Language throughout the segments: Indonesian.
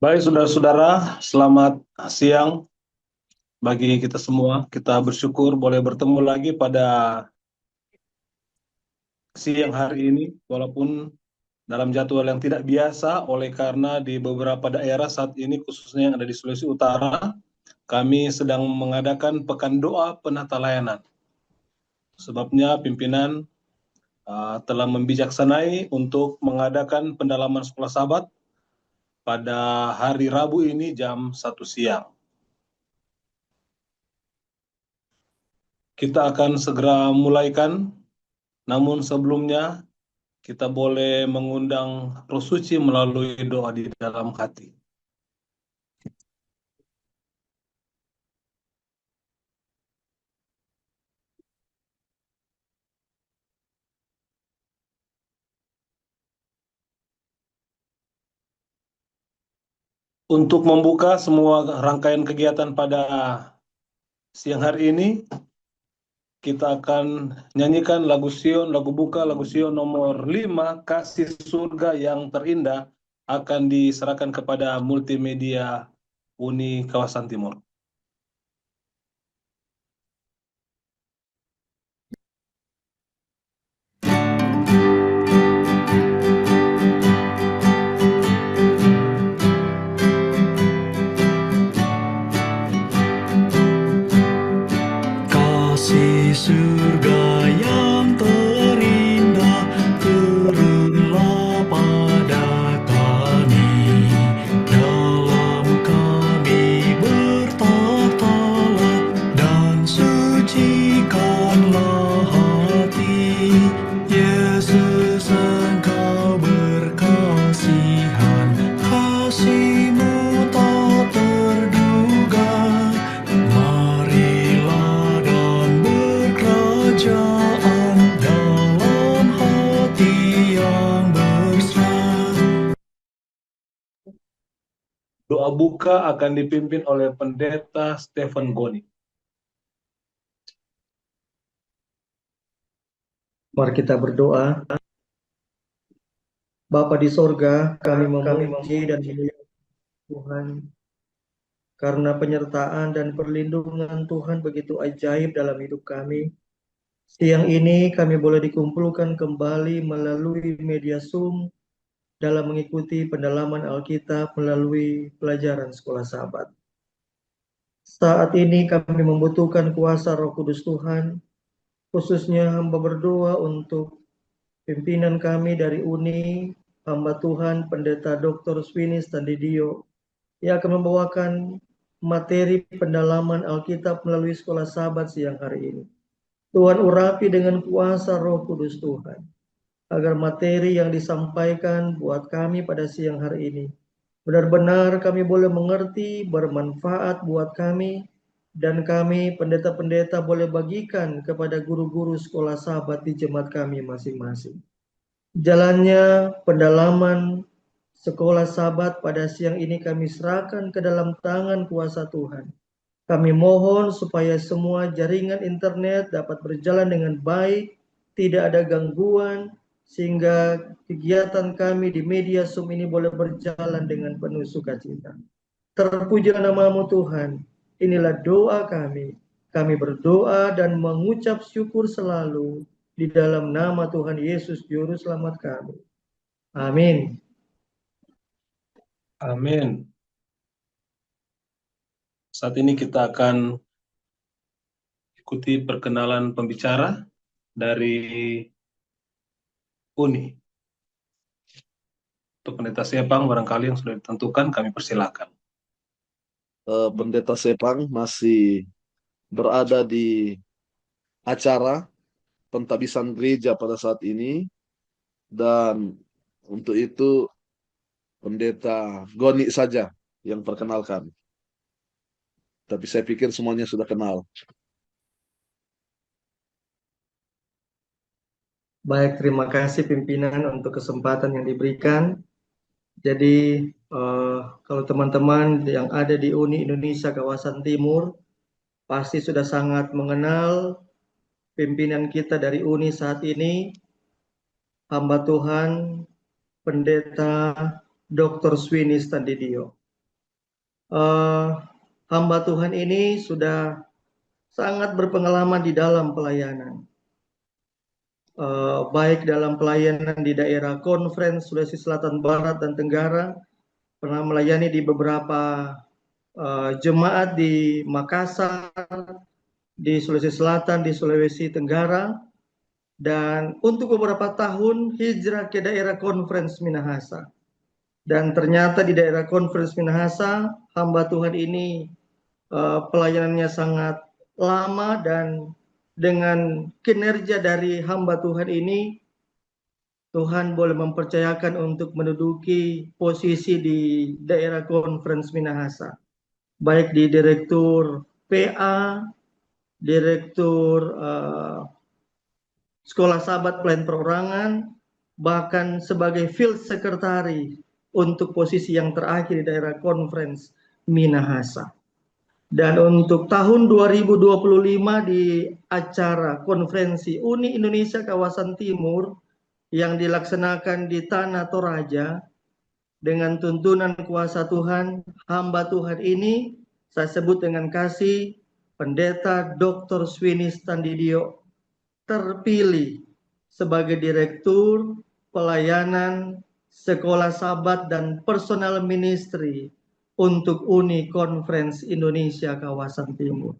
Baik, saudara-saudara, selamat siang bagi kita semua. Kita bersyukur boleh bertemu lagi pada siang hari ini, walaupun dalam jadwal yang tidak biasa, oleh karena di beberapa daerah saat ini, khususnya yang ada di Sulawesi Utara, kami sedang mengadakan pekan doa penata layanan. Sebabnya pimpinan telah membijaksanai untuk mengadakan pendalaman sekolah sahabat pada hari Rabu ini jam 1 siang. Kita akan segera mulaikan, namun sebelumnya kita boleh mengundang Roh Suci melalui doa di dalam hati. Untuk membuka semua rangkaian kegiatan pada siang hari ini, kita akan nyanyikan lagu Sion, lagu buka, lagu Sion nomor 5, Kasih Surga yang Terindah, akan diserahkan kepada multimedia Uni Kawasan Timur. Kasih surga yang terindah turunlah pada kami, dalam kami bertatalah dan sucikanlah hati. Yesus, Engkau berkasihan, kasih-Mu tak terduga. Marilah dan berkerajaan dalam hati yang berserah. Doa buka akan dipimpin oleh Pendeta Stephen Goni. Mari kita berdoa. Bapa di sorga, kami memuji dan memuliakan Tuhan, karena penyertaan dan perlindungan Tuhan begitu ajaib dalam hidup kami. Siang ini kami boleh dikumpulkan kembali melalui media Zoom dalam mengikuti pendalaman Alkitab melalui pelajaran sekolah sahabat. Saat ini kami membutuhkan kuasa Roh Kudus Tuhan, khususnya hamba berdoa untuk pimpinan kami dari UNI, hamba Tuhan Pendeta Dr. Swini Standidio, yang akan membawakan materi pendalaman Alkitab melalui sekolah sahabat siang hari ini. Tuhan urapi dengan kuasa Roh Kudus Tuhan, agar materi yang disampaikan buat kami pada siang hari ini benar-benar kami boleh mengerti, bermanfaat buat kami, dan kami pendeta-pendeta boleh bagikan kepada guru-guru sekolah sahabat di jemaat kami masing-masing. Jalannya pendalaman sekolah sahabat pada siang ini kami serahkan ke dalam tangan kuasa Tuhan. Kami mohon supaya semua jaringan internet dapat berjalan dengan baik, tidak ada gangguan, sehingga kegiatan kami di media Zoom ini boleh berjalan dengan penuh sukacita. Terpujilah nama-Mu Tuhan. Inilah doa kami. Kami berdoa dan mengucap syukur selalu di dalam nama Tuhan Yesus Juru Selamat kami. Amin. Amin. Saat ini kita akan ikuti perkenalan pembicara dari UNI. Untuk Pendeta Sepang, barangkali yang sudah ditentukan, kami persilakan. Pendeta Sepang masih berada di acara pentabisan gereja pada saat ini, dan untuk itu Pendeta Goni saja yang perkenalkan. Tapi saya pikir semuanya sudah kenal. Baik, terima kasih pimpinan untuk kesempatan yang diberikan. Jadi kalau teman-teman yang ada di UNI Indonesia Kawasan Timur pasti sudah sangat mengenal pimpinan kita dari UNI saat ini, hamba Tuhan Pendeta Dr. Swini Standidio. eh, hamba Tuhan ini sudah sangat berpengalaman di dalam pelayanan. Baik dalam pelayanan di daerah Conference Sulawesi Selatan, Barat, dan Tenggara, pernah melayani di beberapa jemaat di Makassar, di Sulawesi Selatan, di Sulawesi Tenggara, dan untuk beberapa tahun hijrah ke daerah Conference Minahasa. Dan ternyata di daerah Conference Minahasa, hamba Tuhan ini pelayanannya sangat lama, dan dengan kinerja dari hamba Tuhan ini, Tuhan boleh mempercayakan untuk menduduki posisi di daerah Conference Minahasa, baik di Direktur PA, Direktur Sekolah Sahabat Pelayan Perorangan, bahkan sebagai Field Secretary untuk posisi yang terakhir di daerah Conference Minahasa. Dan untuk tahun 2025 di acara konferensi Uni Indonesia Kawasan Timur yang dilaksanakan di Tanah Toraja, dengan tuntunan kuasa Tuhan, hamba Tuhan ini saya sebut dengan kasih, Pendeta Dr. Swini Standidio terpilih sebagai Direktur Pelayanan Sekolah Sahabat dan Personal Ministry untuk Uni Conference Indonesia Kawasan Timur.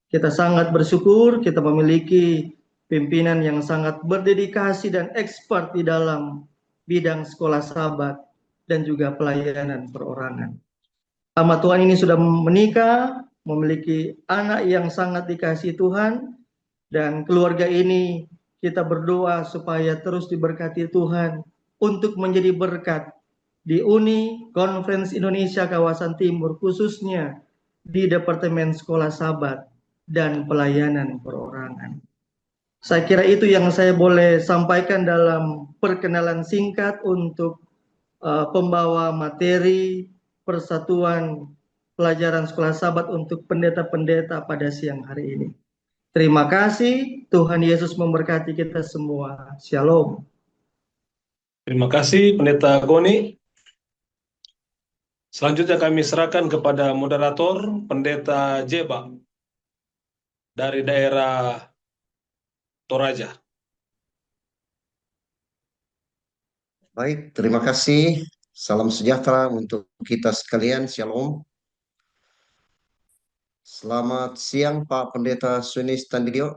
Kita sangat bersyukur kita memiliki pimpinan yang sangat berdedikasi dan expert di dalam bidang sekolah sahabat dan juga pelayanan perorangan. Hamba Tuhan ini sudah menikah, memiliki anak yang sangat dikasihi Tuhan, dan keluarga ini kita berdoa supaya terus diberkati Tuhan untuk menjadi berkat di Uni Conference Indonesia Kawasan Timur, khususnya di Departemen Sekolah Sahabat dan Pelayanan Perorangan. Saya kira itu yang saya boleh sampaikan dalam perkenalan singkat untuk pembawa materi Persatuan Pelajaran Sekolah Sahabat untuk pendeta-pendeta pada siang hari ini. Terima kasih, Tuhan Yesus memberkati kita semua. Shalom. Terima kasih Pendeta Goni. Selanjutnya kami serahkan kepada moderator Pendeta Jeba dari daerah Toraja. Baik, terima kasih. Salam sejahtera untuk kita sekalian. Shalom. Selamat siang Pak Pendeta Swini Standidio.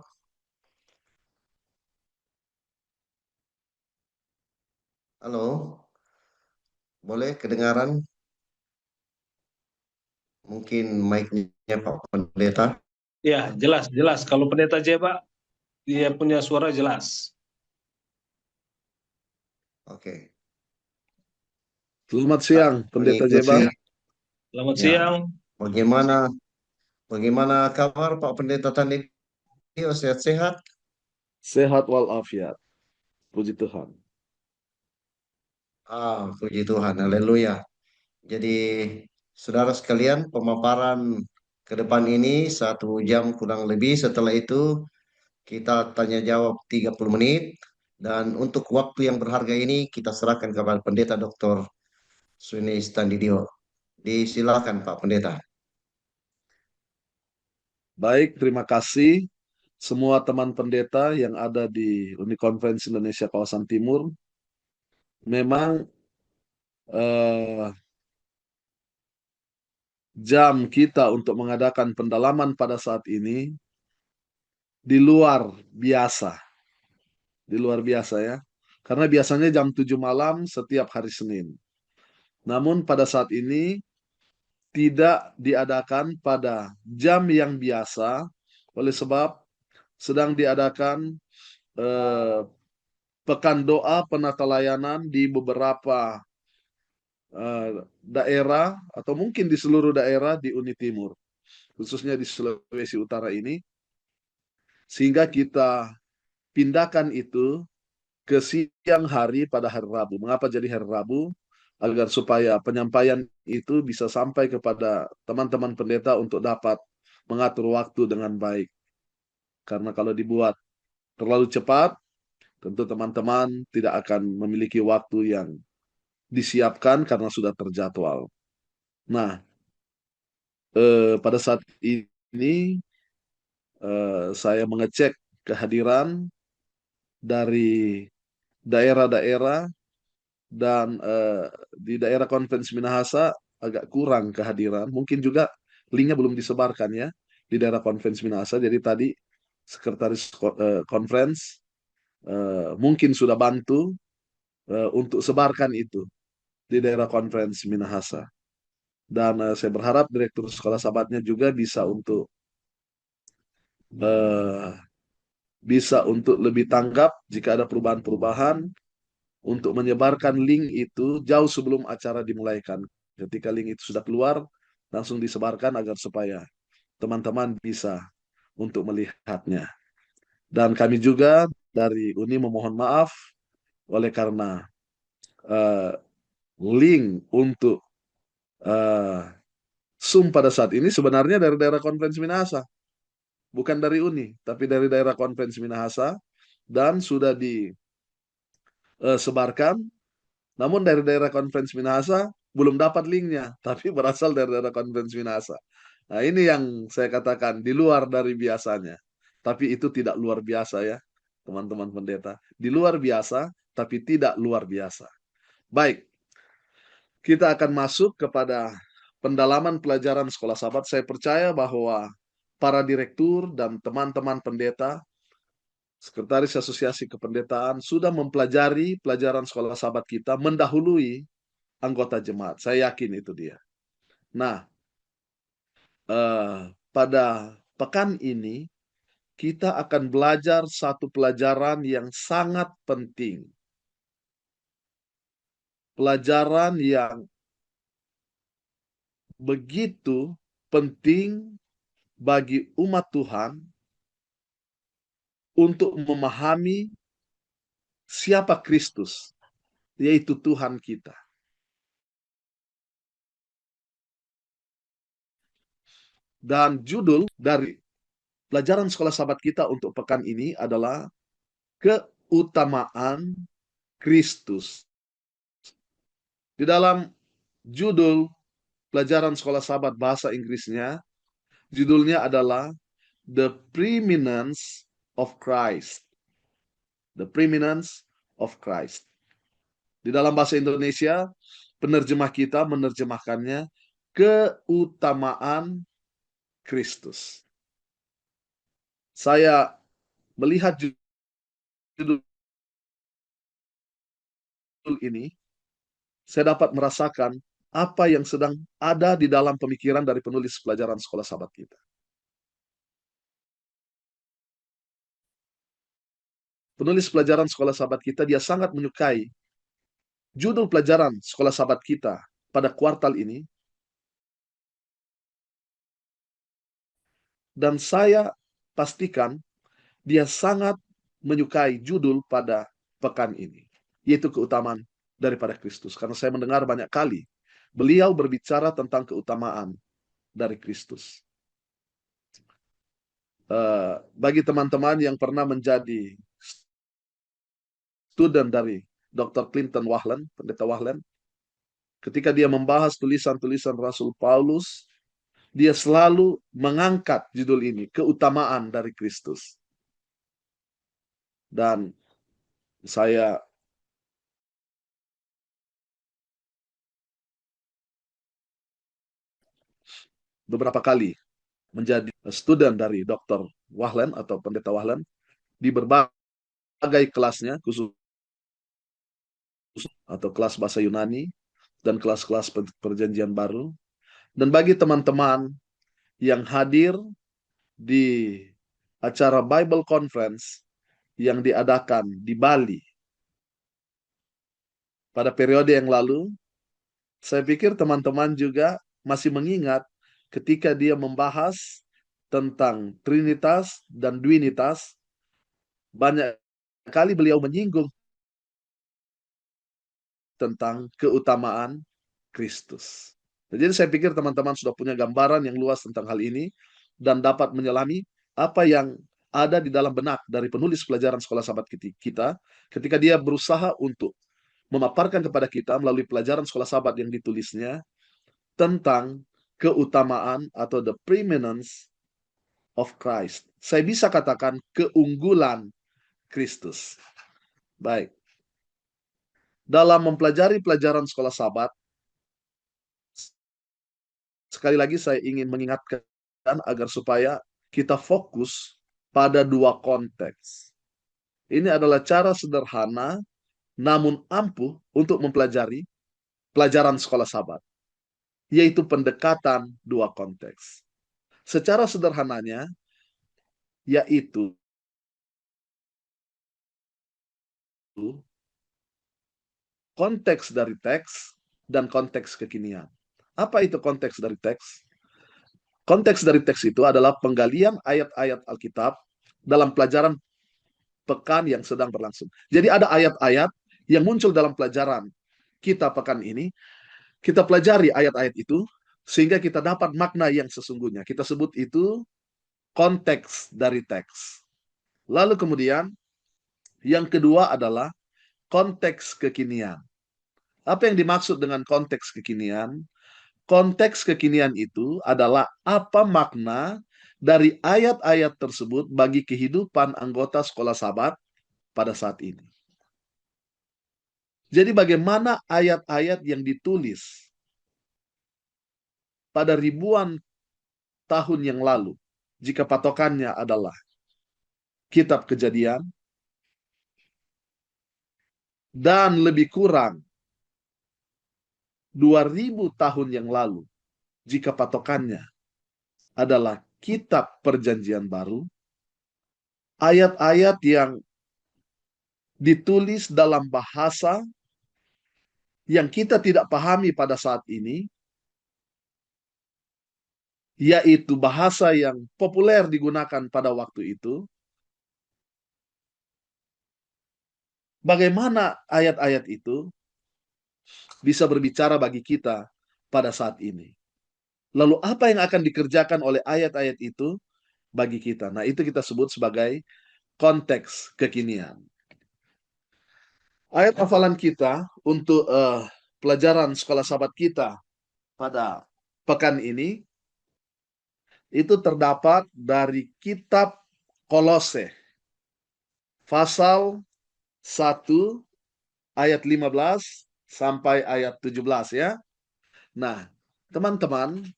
Halo, boleh kedengaran? Mungkin mic-nya Pak Pendeta. Ya, jelas. Kalau Pendeta Jeba, dia punya suara jelas. Oke. Selamat siang, Pendeta Jeba. Selamat Ya. siang. Bagaimana kabar Pak Pendeta Standidio? Sehat-sehat? Sehat walafiat. Puji Tuhan. Puji Tuhan, haleluya. Jadi, saudara sekalian, pemaparan ke depan ini 1 jam kurang lebih. Setelah itu, kita tanya jawab 30 menit. Dan untuk waktu yang berharga ini, kita serahkan kepada Pendeta Dr. Swini Standidio. Disilakan Pak Pendeta. Baik, terima kasih semua teman pendeta yang ada di Uni Conference Indonesia Kawasan Timur. Memang jam kita untuk mengadakan pendalaman pada saat ini di luar biasa. Di luar biasa ya. Karena biasanya jam 7 malam setiap hari Senin. Namun pada saat ini tidak diadakan pada jam yang biasa oleh sebab sedang diadakan pekan doa penata layanan di beberapa daerah atau mungkin di seluruh daerah di Uni Timur, khususnya di Sulawesi Utara ini, sehingga kita pindahkan itu ke siang hari pada hari Rabu. Mengapa jadi hari Rabu? Agar supaya penyampaian itu bisa sampai kepada teman-teman pendeta untuk dapat mengatur waktu dengan baik. Karena kalau dibuat terlalu cepat, tentu teman-teman tidak akan memiliki waktu yang disiapkan karena sudah terjadwal. Nah, pada saat ini saya mengecek kehadiran dari daerah-daerah dan di daerah Konferensi Minahasa agak kurang kehadiran. Mungkin juga linknya belum disebarkan ya di daerah Konferensi Minahasa. Jadi tadi sekretaris conference mungkin sudah bantu untuk sebarkan itu di daerah Konferensi Minahasa. Dan saya berharap direktur sekolah sahabatnya juga eh, bisa untuk lebih tanggap jika ada perubahan-perubahan untuk menyebarkan link itu jauh sebelum acara dimulaikan. Ketika link itu sudah keluar, langsung disebarkan agar supaya teman-teman bisa untuk melihatnya. Dan kami juga dari Uni memohon maaf oleh karena uh, link untuk Zoom pada saat ini sebenarnya dari daerah Konferensi Minahasa, bukan dari Uni, tapi dari daerah Konferensi Minahasa dan sudah disebarkan. Namun dari daerah Konferensi Minahasa belum dapat linknya, tapi berasal dari daerah Konferensi Minahasa. Nah, ini yang saya katakan di luar dari biasanya. Tapi itu tidak luar biasa ya, teman-teman pendeta. Di luar biasa, tapi tidak luar biasa. Baik, kita akan masuk kepada pendalaman pelajaran sekolah sahabat. Saya percaya bahwa para direktur dan teman-teman pendeta, sekretaris asosiasi kependetaan sudah mempelajari pelajaran sekolah sahabat kita mendahului anggota jemaat. Saya yakin itu dia. Nah, pada pekan ini kita akan belajar satu pelajaran yang sangat penting. Pelajaran yang begitu penting bagi umat Tuhan untuk memahami siapa Kristus, yaitu Tuhan kita. Dan judul dari pelajaran sekolah sahabat kita untuk pekan ini adalah keutamaan Kristus. Di dalam judul pelajaran sekolah sahabat bahasa Inggrisnya, judulnya adalah The Preeminence of Christ. The Preeminence of Christ. Di dalam bahasa Indonesia, penerjemah kita menerjemahkannya keutamaan Kristus. Saya melihat judul ini, saya dapat merasakan apa yang sedang ada di dalam pemikiran dari penulis pelajaran sekolah sahabat kita. Penulis pelajaran sekolah sahabat kita, dia sangat menyukai judul pelajaran sekolah sahabat kita pada kuartal ini. Dan saya pastikan dia sangat menyukai judul pada pekan ini, yaitu keutamaan daripada Kristus. Karena saya mendengar banyak kali beliau berbicara tentang keutamaan dari Kristus. Bagi teman-teman yang pernah menjadi student dari Dr. Clinton Wahlen, pendeta Wahlen, ketika dia membahas tulisan-tulisan Rasul Paulus, dia selalu mengangkat judul ini, keutamaan dari Kristus. Dan saya beberapa kali menjadi student dari Dr. Wahlen atau pendeta Wahlen di berbagai kelasnya, khusus atau kelas bahasa Yunani dan kelas-kelas perjanjian baru. Dan bagi teman-teman yang hadir di acara Bible Conference yang diadakan di Bali pada periode yang lalu, saya pikir teman-teman juga masih mengingat ketika dia membahas tentang Trinitas dan Duinitas, banyak kali beliau menyinggung tentang keutamaan Kristus. Jadi saya pikir teman-teman sudah punya gambaran yang luas tentang hal ini dan dapat menyelami apa yang ada di dalam benak dari penulis pelajaran sekolah sahabat kita ketika dia berusaha untuk memaparkan kepada kita melalui pelajaran sekolah sahabat yang ditulisnya tentang keutamaan atau the preeminence of Christ. Saya bisa katakan keunggulan Kristus. Baik. Dalam mempelajari pelajaran sekolah Sabat, sekali lagi saya ingin mengingatkan agar supaya kita fokus pada dua konteks. Ini adalah cara sederhana namun ampuh untuk mempelajari pelajaran sekolah Sabat, yaitu pendekatan dua konteks. Secara sederhananya, yaitu konteks dari teks dan konteks kekinian. Apa itu konteks dari teks? Konteks dari teks itu adalah penggalian ayat-ayat Alkitab dalam pelajaran pekan yang sedang berlangsung. Jadi ada ayat-ayat yang muncul dalam pelajaran kita pekan ini, kita pelajari ayat-ayat itu sehingga kita dapat makna yang sesungguhnya. Kita sebut itu konteks dari teks. Lalu kemudian yang kedua adalah konteks kekinian. Apa yang dimaksud dengan konteks kekinian? Konteks kekinian itu adalah apa makna dari ayat-ayat tersebut bagi kehidupan anggota sekolah Sabat pada saat ini. Jadi bagaimana ayat-ayat yang ditulis pada ribuan tahun yang lalu, jika patokannya adalah kitab Kejadian, dan lebih kurang 2000 tahun yang lalu, jika patokannya adalah kitab Perjanjian Baru, ayat-ayat yang ditulis dalam bahasa yang kita tidak pahami pada saat ini, yaitu bahasa yang populer digunakan pada waktu itu. Bagaimana ayat-ayat itu bisa berbicara bagi kita pada saat ini? Lalu apa yang akan dikerjakan oleh ayat-ayat itu bagi kita? Nah, itu kita sebut sebagai konteks kekinian. Ayat hafalan kita untuk pelajaran sekolah Sabat kita pada pekan ini itu terdapat dari kitab Kolose pasal 1 ayat 15 sampai ayat 17 ya. Nah, teman-teman,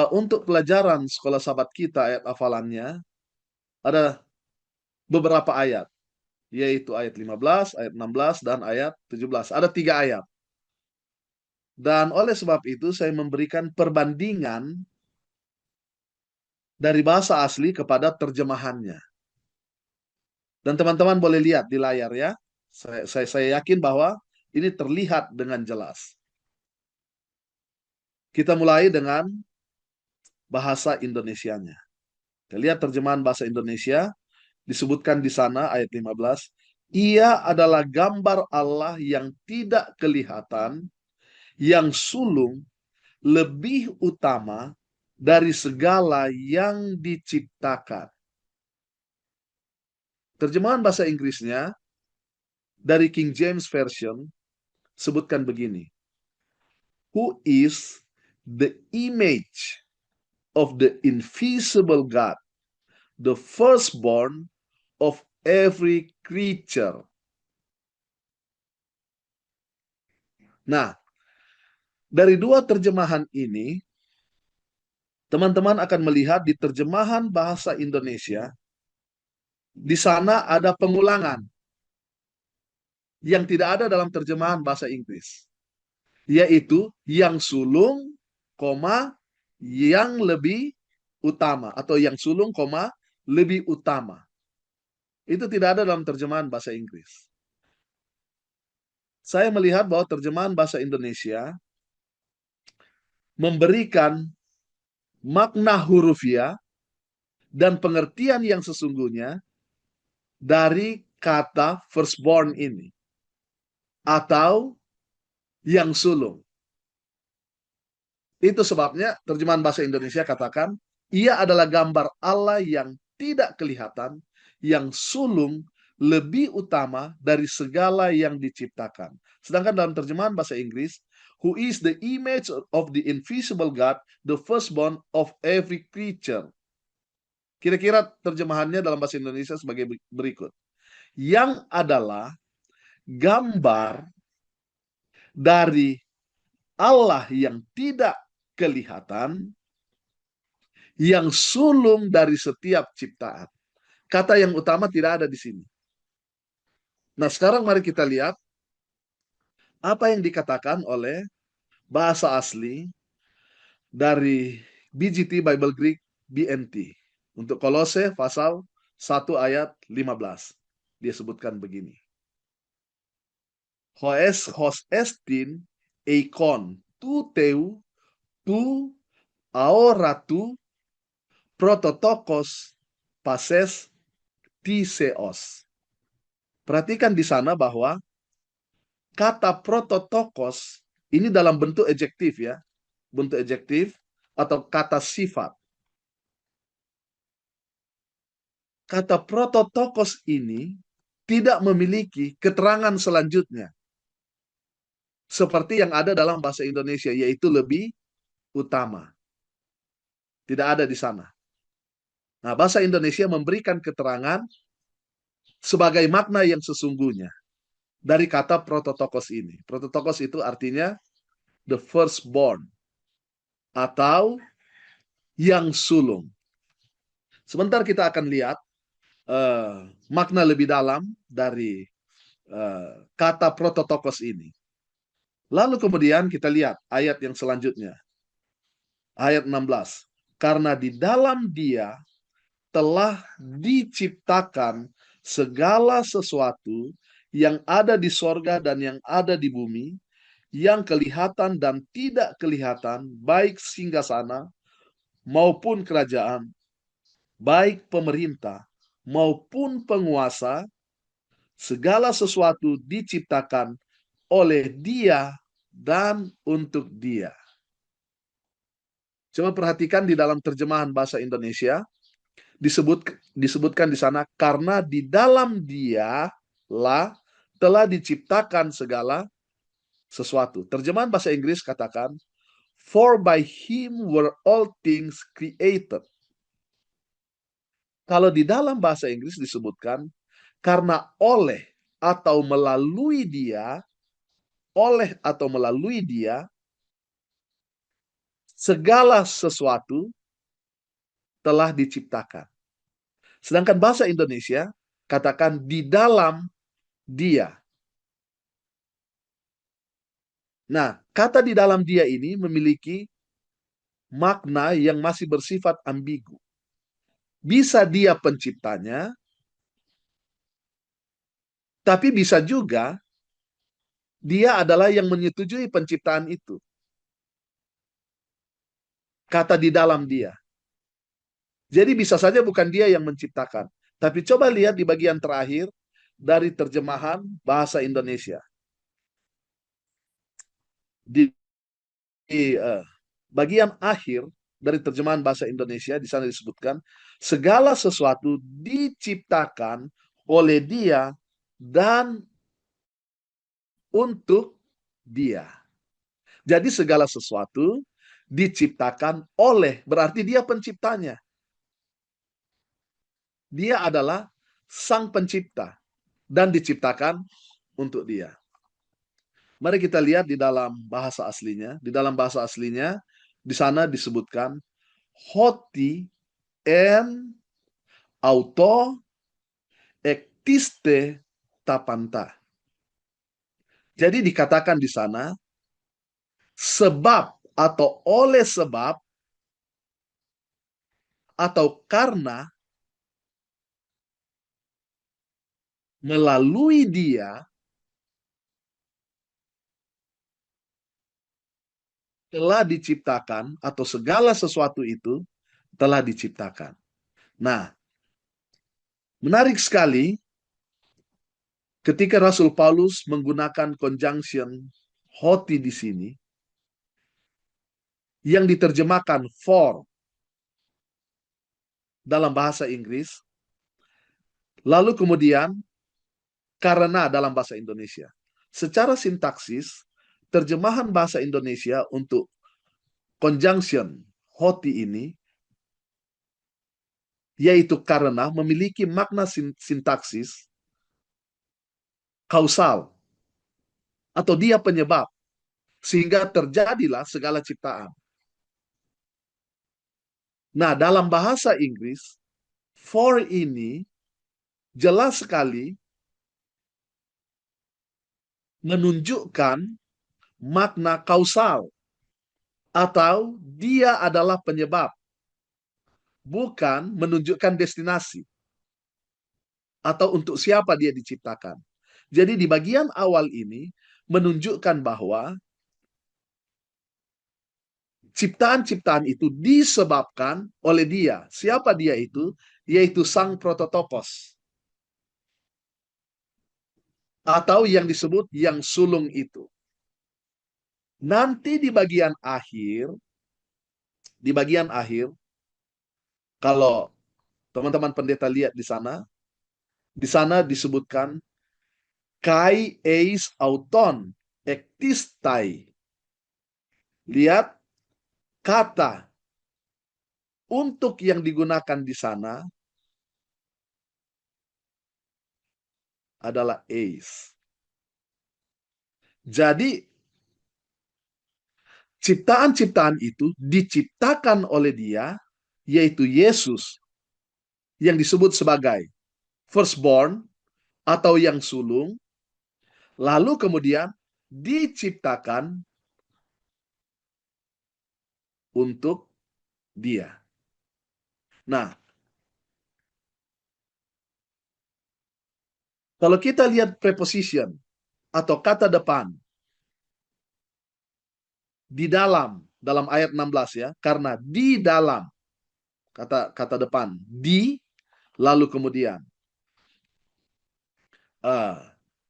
untuk pelajaran sekolah Sabat kita ayat hafalannya ada beberapa ayat, yaitu ayat 15, ayat 16, dan ayat 17. Ada 3 ayat. Dan oleh sebab itu saya memberikan perbandingan dari bahasa asli kepada terjemahannya. Dan teman-teman boleh lihat di layar ya. Saya yakin bahwa ini terlihat dengan jelas. Kita mulai dengan bahasa Indonesianya. Kita lihat terjemahan bahasa Indonesia. Disebutkan di sana ayat 15. Ia adalah gambar Allah yang tidak kelihatan, yang sulung, lebih utama dari segala yang diciptakan. Terjemahan bahasa Inggrisnya dari King James Version sebutkan begini. Who is the image of the invisible God, the firstborn of every creature. Nah, dari dua terjemahan ini, teman-teman akan melihat di terjemahan bahasa Indonesia, di sana ada pengulangan yang tidak ada dalam terjemahan bahasa Inggris, yaitu yang sulung, yang lebih utama, atau yang sulung, lebih utama. Itu tidak ada dalam terjemahan bahasa Inggris. Saya melihat bahwa terjemahan bahasa Indonesia memberikan makna hurufiah dan pengertian yang sesungguhnya dari kata firstborn ini, atau yang sulung. Itu sebabnya terjemahan bahasa Indonesia katakan, ia adalah gambar Allah yang tidak kelihatan, yang sulung, lebih utama dari segala yang diciptakan. Sedangkan dalam terjemahan bahasa Inggris, who is the image of the invisible God, the firstborn of every creature. Kira-kira terjemahannya dalam bahasa Indonesia sebagai berikut. Yang adalah gambar dari Allah yang tidak kelihatan, yang sulung dari setiap ciptaan. Kata yang utama tidak ada di sini. Nah, sekarang mari kita lihat apa yang dikatakan oleh bahasa asli dari BGT Bible Greek BNT. Untuk Kolose pasal 1 ayat 15. Dia sebutkan begini. Hos estin eikon tu teu tu aoratu prototokos pases tiseos. Perhatikan di sana bahwa kata prototokos ini dalam bentuk adjektif ya. Bentuk adjektif atau kata sifat. Kata prototokos ini tidak memiliki keterangan selanjutnya. Seperti yang ada dalam bahasa Indonesia, yaitu lebih utama. Tidak ada di sana. Nah, bahasa Indonesia memberikan keterangan sebagai makna yang sesungguhnya dari kata prototokos ini. Prototokos itu artinya the firstborn atau yang sulung. Sebentar kita akan lihat makna lebih dalam dari kata prototokos ini. Lalu kemudian kita lihat ayat yang selanjutnya. Ayat 16. Karena di dalam Dia telah diciptakan segala sesuatu yang ada di sorga dan yang ada di bumi, yang kelihatan dan tidak kelihatan, baik singgasana maupun kerajaan, baik pemerintah maupun penguasa, segala sesuatu diciptakan oleh Dia dan untuk Dia. Coba perhatikan di dalam terjemahan bahasa Indonesia, disebutkan di sana, karena di dalam Dia lah telah diciptakan segala sesuatu. Terjemahan bahasa Inggris katakan, for by Him were all things created. Kalau di dalam bahasa Inggris disebutkan, karena oleh atau melalui Dia, oleh atau melalui Dia, segala sesuatu telah diciptakan. Sedangkan bahasa Indonesia katakan di dalam Dia. Nah, kata di dalam Dia ini memiliki makna yang masih bersifat ambigu. Bisa Dia penciptanya, tapi bisa juga Dia adalah yang menyetujui penciptaan itu. Kata di dalam Dia. Jadi bisa saja bukan Dia yang menciptakan. Tapi coba lihat di bagian terakhir dari terjemahan bahasa Indonesia. Di bagian akhir dari terjemahan bahasa Indonesia, di sana disebutkan, segala sesuatu diciptakan oleh Dia dan untuk Dia. Jadi segala sesuatu diciptakan oleh, berarti Dia penciptanya. Dia adalah sang pencipta dan diciptakan untuk Dia. Mari kita lihat di dalam bahasa aslinya. Di dalam bahasa aslinya, di sana disebutkan hoti en auto ektiste tapanta. Jadi dikatakan di sana sebab atau oleh sebab atau karena melalui Dia telah diciptakan atau segala sesuatu itu telah diciptakan. Nah, menarik sekali ketika Rasul Paulus menggunakan conjunction hoti di sini yang diterjemahkan for dalam bahasa Inggris, lalu kemudian karena dalam bahasa Indonesia. Secara sintaksis, terjemahan bahasa Indonesia untuk conjunction hoti ini, yaitu karena memiliki makna sintaksis kausal, atau dia penyebab, sehingga terjadilah segala ciptaan. Nah, dalam bahasa Inggris, for ini jelas sekali menunjukkan makna kausal, atau dia adalah penyebab, bukan menunjukkan destinasi atau untuk siapa dia diciptakan. Jadi di bagian awal ini menunjukkan bahwa ciptaan-ciptaan itu disebabkan oleh dia. Siapa dia itu? Yaitu Sang Prototokos, atau yang disebut yang sulung itu. Nanti di bagian akhir, kalau teman-teman pendeta lihat di sana disebutkan kai eis auton ektistai. Lihat, kata untuk yang digunakan di sana adalah eis. Jadi ciptaan-ciptaan itu diciptakan oleh dia, yaitu Yesus, yang disebut sebagai firstborn atau yang sulung, lalu kemudian diciptakan untuk dia. Nah, kalau kita lihat preposition atau kata depan di dalam ayat 16 ya, karena di dalam, kata depan di, lalu kemudian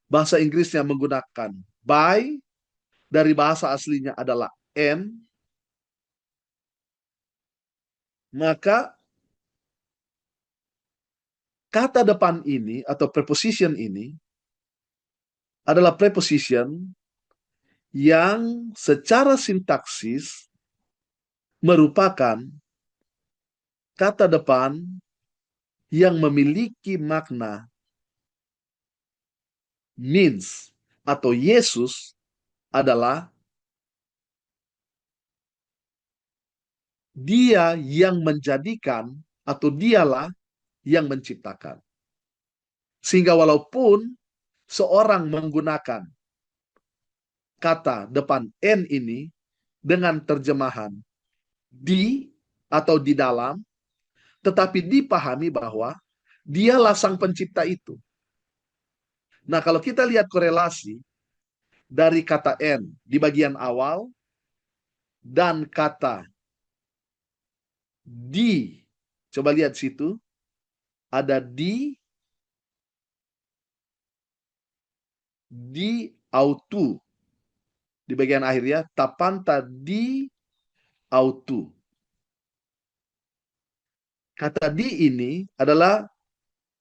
bahasa Inggrisnya menggunakan by, dari bahasa aslinya adalah and, maka kata depan ini atau preposition ini adalah preposition yang secara sintaksis merupakan kata depan yang memiliki makna means, atau Yesus adalah dia yang menjadikan, atau dialah yang menciptakan. Sehingga walaupun seorang menggunakan kata depan n ini dengan terjemahan di atau di dalam, tetapi dipahami bahwa dialah sang pencipta itu. Nah, kalau kita lihat korelasi dari kata n di bagian awal dan kata di, coba lihat situ, ada di autu di bagian akhir ya, tapanta di autu. Kata di ini adalah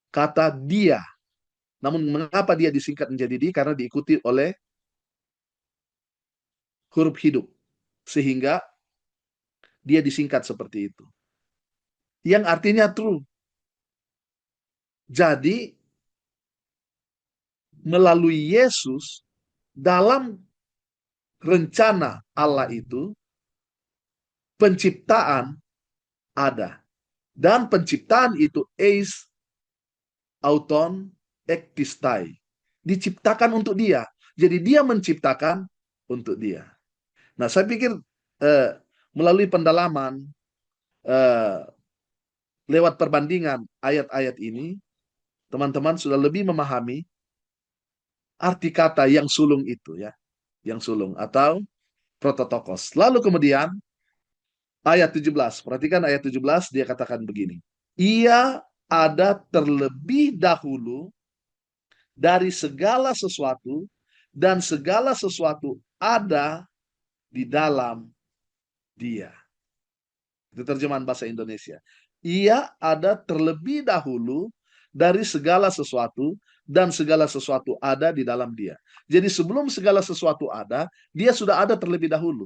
kata dia. Namun mengapa dia disingkat menjadi di? Karena diikuti oleh huruf hidup, sehingga dia disingkat seperti itu, yang artinya true. Jadi melalui Yesus, dalam rencana Allah itu, penciptaan ada. Dan penciptaan itu eis auton ektistai, diciptakan untuk dia. Jadi dia menciptakan untuk dia. Nah, saya pikir melalui pendalaman lewat perbandingan ayat-ayat ini, teman-teman sudah lebih memahami arti kata yang sulung itu ya, yang sulung atau prototokos. Lalu kemudian ayat 17, perhatikan ayat 17, dia katakan begini. Ia ada terlebih dahulu dari segala sesuatu, dan segala sesuatu ada di dalam dia. Itu terjemahan bahasa Indonesia. Ia ada terlebih dahulu dari segala sesuatu, dan segala sesuatu ada di dalam dia. Jadi sebelum segala sesuatu ada, dia sudah ada terlebih dahulu.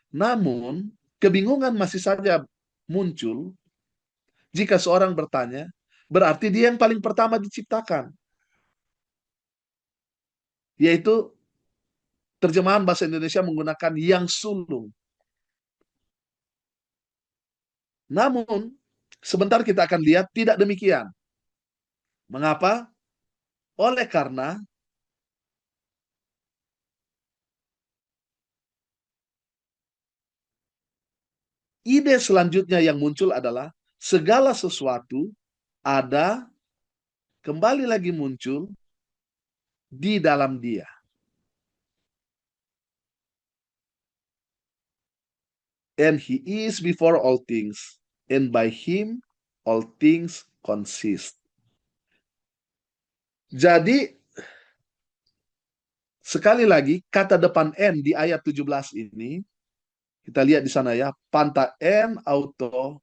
Namun, kebingungan masih saja muncul jika seorang bertanya, berarti dia yang paling pertama diciptakan. Yaitu terjemahan bahasa Indonesia menggunakan yang sulung. Namun, sebentar kita akan lihat tidak demikian. Mengapa? Oleh karena ide selanjutnya yang muncul adalah segala sesuatu ada, kembali lagi muncul di dalam dia. And he is before all things, and by him all things consist. Jadi, sekali lagi, kata depan N di ayat 17 ini, kita lihat di sana ya, panta N auto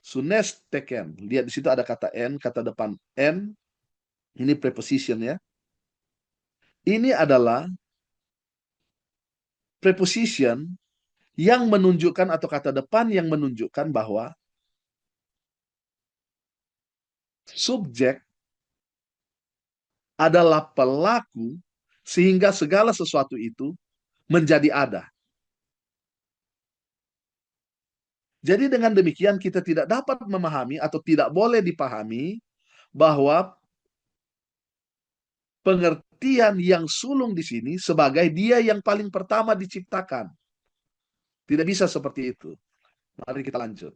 sunes teken. Lihat di situ ada kata N, kata depan N, ini preposition ya. Ini adalah preposition yang menunjukkan atau kata depan yang menunjukkan bahwa subjek adalah pelaku sehingga segala sesuatu itu menjadi ada. Jadi dengan demikian kita tidak dapat memahami atau tidak boleh dipahami bahwa pengertian yang sulung di sini sebagai dia yang paling pertama diciptakan. Tidak bisa seperti itu. Mari kita lanjut.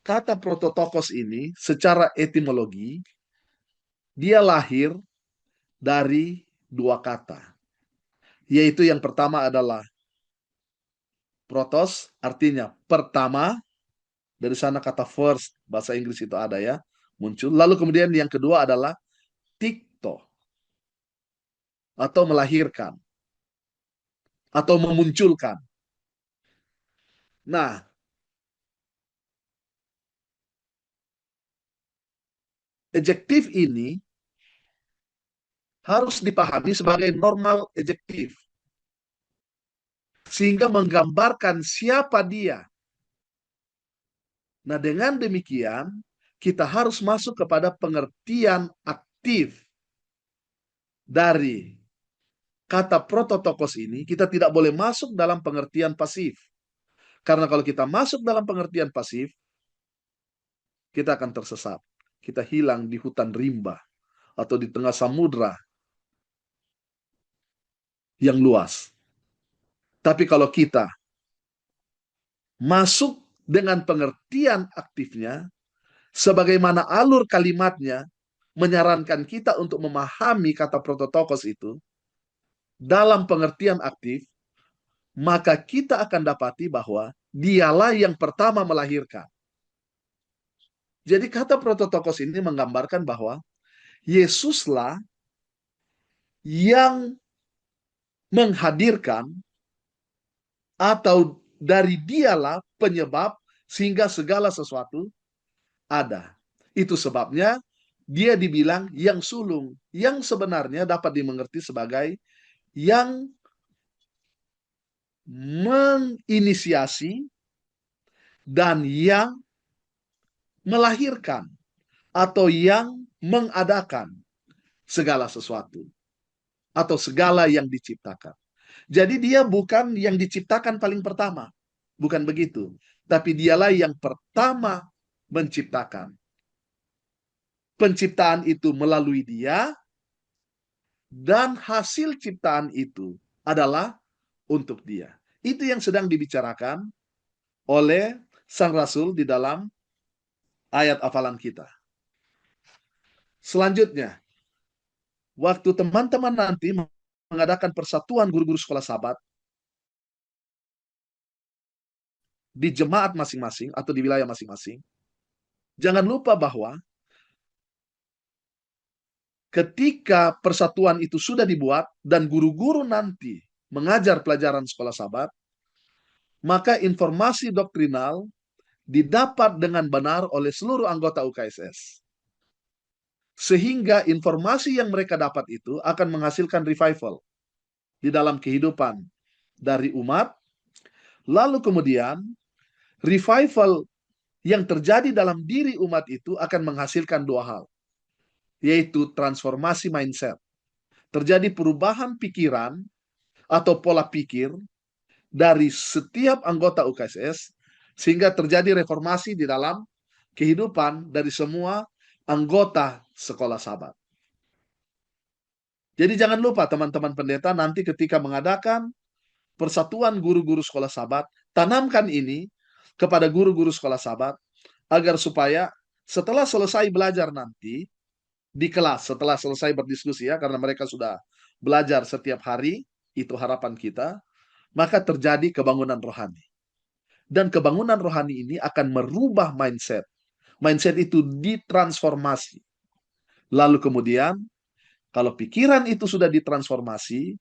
Kata prototokos ini secara etimologi dia lahir dari dua kata. Yaitu yang pertama adalah protos, artinya pertama. Dari sana kata first, bahasa Inggris itu ada ya, muncul. Lalu kemudian yang kedua adalah tikto, atau melahirkan, atau memunculkan. Nah, adjektif ini harus dipahami sebagai normal adjektif. Sehingga menggambarkan siapa dia. Nah, dengan demikian, kita harus masuk kepada pengertian aktif dari kata prototokos ini. Kita tidak boleh masuk dalam pengertian pasif. Karena kalau kita masuk dalam pengertian pasif, kita akan tersesat. Kita hilang di hutan rimba atau di tengah samudra yang luas. Tapi kalau kita masuk dengan pengertian aktifnya, sebagaimana alur kalimatnya menyarankan kita untuk memahami kata prototokos itu dalam pengertian aktif, maka kita akan dapati bahwa dialah yang pertama melahirkan. Jadi kata prototokos ini menggambarkan bahwa Yesuslah yang menghadirkan atau dari dialah penyebab sehingga segala sesuatu ada. Itu sebabnya dia dibilang yang sulung, yang sebenarnya dapat dimengerti sebagai yang menginisiasi dan yang melahirkan atau yang mengadakan segala sesuatu atau segala yang diciptakan. Jadi dia bukan yang diciptakan paling pertama. Bukan begitu. Tapi dialah yang pertama menciptakan. Penciptaan itu melalui dia. Dan hasil ciptaan itu adalah untuk dia. Itu yang sedang dibicarakan oleh Sang Rasul di dalam ayat hafalan kita. Selanjutnya, waktu teman-teman nanti mengadakan persatuan guru-guru sekolah Sabat di jemaat masing-masing atau di wilayah masing-masing, jangan lupa bahwa ketika persatuan itu sudah dibuat dan guru-guru nanti mengajar pelajaran sekolah Sabat, maka informasi doktrinal didapat dengan benar oleh seluruh anggota UKSS. Sehingga informasi yang mereka dapat itu akan menghasilkan revival di dalam kehidupan dari umat. Lalu kemudian revival yang terjadi dalam diri umat itu akan menghasilkan dua hal, yaitu transformasi mindset. Terjadi perubahan pikiran atau pola pikir dari setiap anggota UKSS, sehingga terjadi reformasi di dalam kehidupan dari semua anggota sekolah sahabat. Jadi jangan lupa teman-teman pendeta, nanti ketika mengadakan persatuan guru-guru sekolah sahabat, tanamkan ini kepada guru-guru sekolah sahabat, agar supaya setelah selesai belajar nanti di kelas, setelah selesai berdiskusi ya, karena mereka sudah belajar setiap hari, itu harapan kita, maka terjadi kebangunan rohani. Dan kebangunan rohani ini akan merubah mindset. Mindset itu ditransformasi. Lalu kemudian, kalau pikiran itu sudah ditransformasi,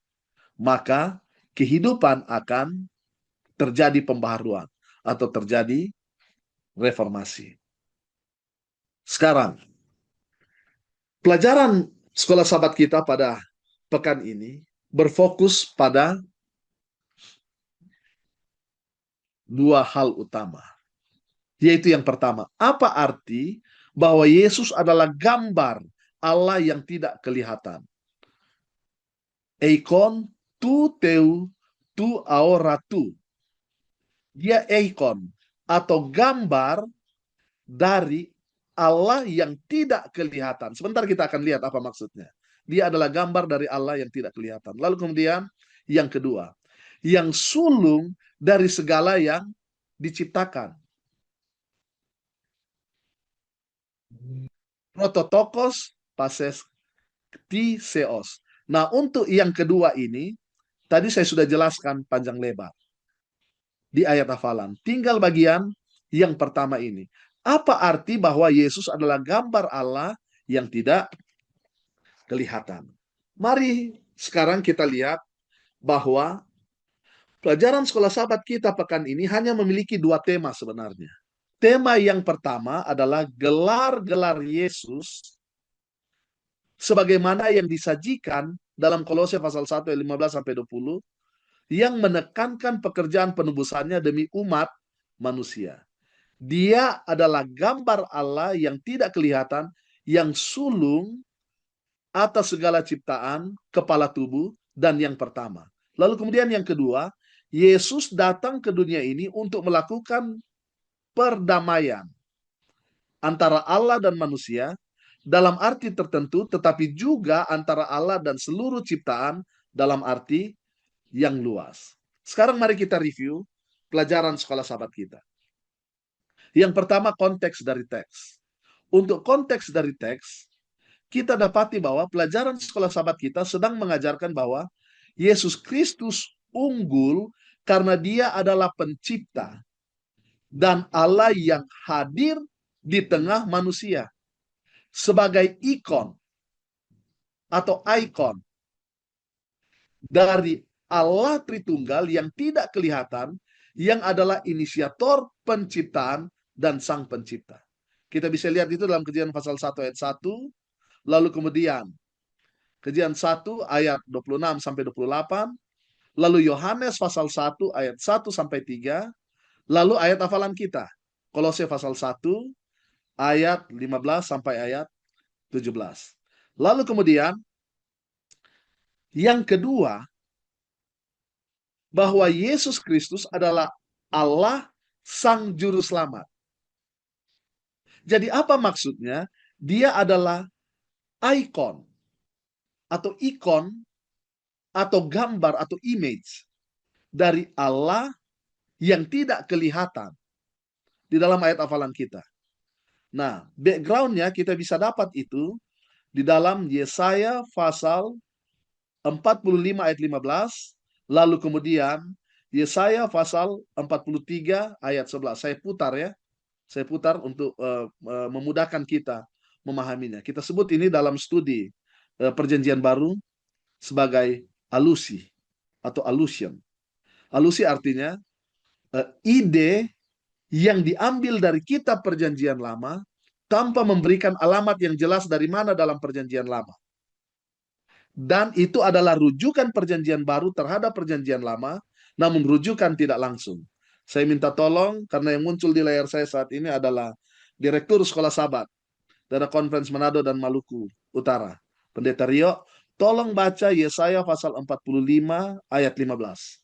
maka kehidupan akan terjadi pembaharuan atau terjadi reformasi. Sekarang, pelajaran sekolah sahabat kita pada pekan ini berfokus pada dua hal utama. Yaitu yang pertama, apa arti bahwa Yesus adalah gambar Allah yang tidak kelihatan? Eikon tu teu tu aoratu. Dia eikon atau gambar dari Allah yang tidak kelihatan. Sebentar kita akan lihat apa maksudnya. Dia adalah gambar dari Allah yang tidak kelihatan. Lalu kemudian yang kedua, yang sulung dari segala yang diciptakan. Prototokos pases tiseos. Nah, untuk yang kedua ini, tadi saya sudah jelaskan panjang lebar di ayat hafalan. Tinggal bagian yang pertama ini. Apa arti bahwa Yesus adalah gambar Allah yang tidak kelihatan? Mari sekarang kita lihat bahwa pelajaran sekolah sahabat kita pekan ini hanya memiliki dua tema sebenarnya. Tema yang pertama adalah gelar-gelar Yesus sebagaimana yang disajikan dalam Kolose pasal 1 ayat 15 sampai 20 yang menekankan pekerjaan penebusannya demi umat manusia. Dia adalah gambar Allah yang tidak kelihatan, yang sulung atas segala ciptaan, kepala tubuh, dan yang pertama. Lalu kemudian yang kedua, Yesus datang ke dunia ini untuk melakukan perdamaian antara Allah dan manusia dalam arti tertentu, tetapi juga antara Allah dan seluruh ciptaan dalam arti yang luas. Sekarang mari kita review pelajaran sekolah sahabat kita. Yang pertama, konteks dari teks. Untuk konteks dari teks, kita dapati bahwa pelajaran sekolah sahabat kita sedang mengajarkan bahwa Yesus Kristus unggul karena dia adalah pencipta dan Allah yang hadir di tengah manusia sebagai ikon atau ikon dari Allah Tritunggal yang tidak kelihatan, yang adalah inisiator penciptaan dan sang pencipta. Kita bisa lihat itu dalam Kejadian pasal 1 ayat 1, lalu kemudian Kejadian 1 ayat 26 sampai 28, lalu Yohanes pasal 1 ayat 1 sampai 3, lalu ayat hafalan kita, Kolose pasal 1 ayat 15 sampai ayat 17. Lalu kemudian yang kedua, bahwa Yesus Kristus adalah Allah Sang Juru Selamat. Jadi apa maksudnya? Dia adalah ikon atau gambar atau image dari Allah yang tidak kelihatan di dalam ayat hafalan kita. Nah, backgroundnya kita bisa dapat itu di dalam Yesaya pasal 45 ayat 15, lalu kemudian Yesaya pasal 43 ayat 11. Saya putar ya. Saya putar untuk memudahkan kita memahaminya. Kita sebut ini dalam studi Perjanjian Baru sebagai alusi atau allusion. Alusi artinya ide yang diambil dari kitab Perjanjian Lama tanpa memberikan alamat yang jelas dari mana dalam perjanjian lama. Dan itu adalah rujukan perjanjian baru terhadap perjanjian lama, namun rujukan tidak langsung. Saya minta tolong, karena yang muncul di layar saya saat ini adalah Direktur Sekolah Sabat dari Conference Manado dan Maluku Utara, Pendeta Rio. Tolong baca Yesaya pasal 45 ayat 15.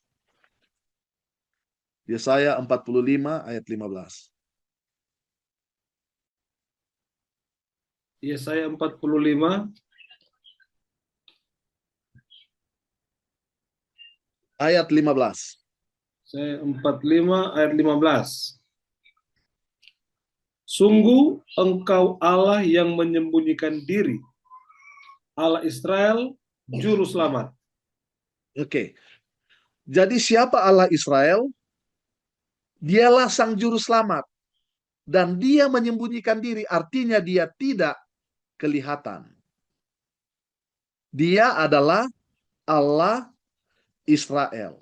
Yesaya 45 ayat 15. Yesaya 45 Ayat 15. Yesaya 45 ayat 15. Sungguh engkau Allah yang menyembunyikan diri, Allah Israel, juru selamat. Oke. Jadi siapa Allah Israel? Dialah sang juru selamat. Dan dia menyembunyikan diri, artinya dia tidak kelihatan. Dia adalah Allah Israel.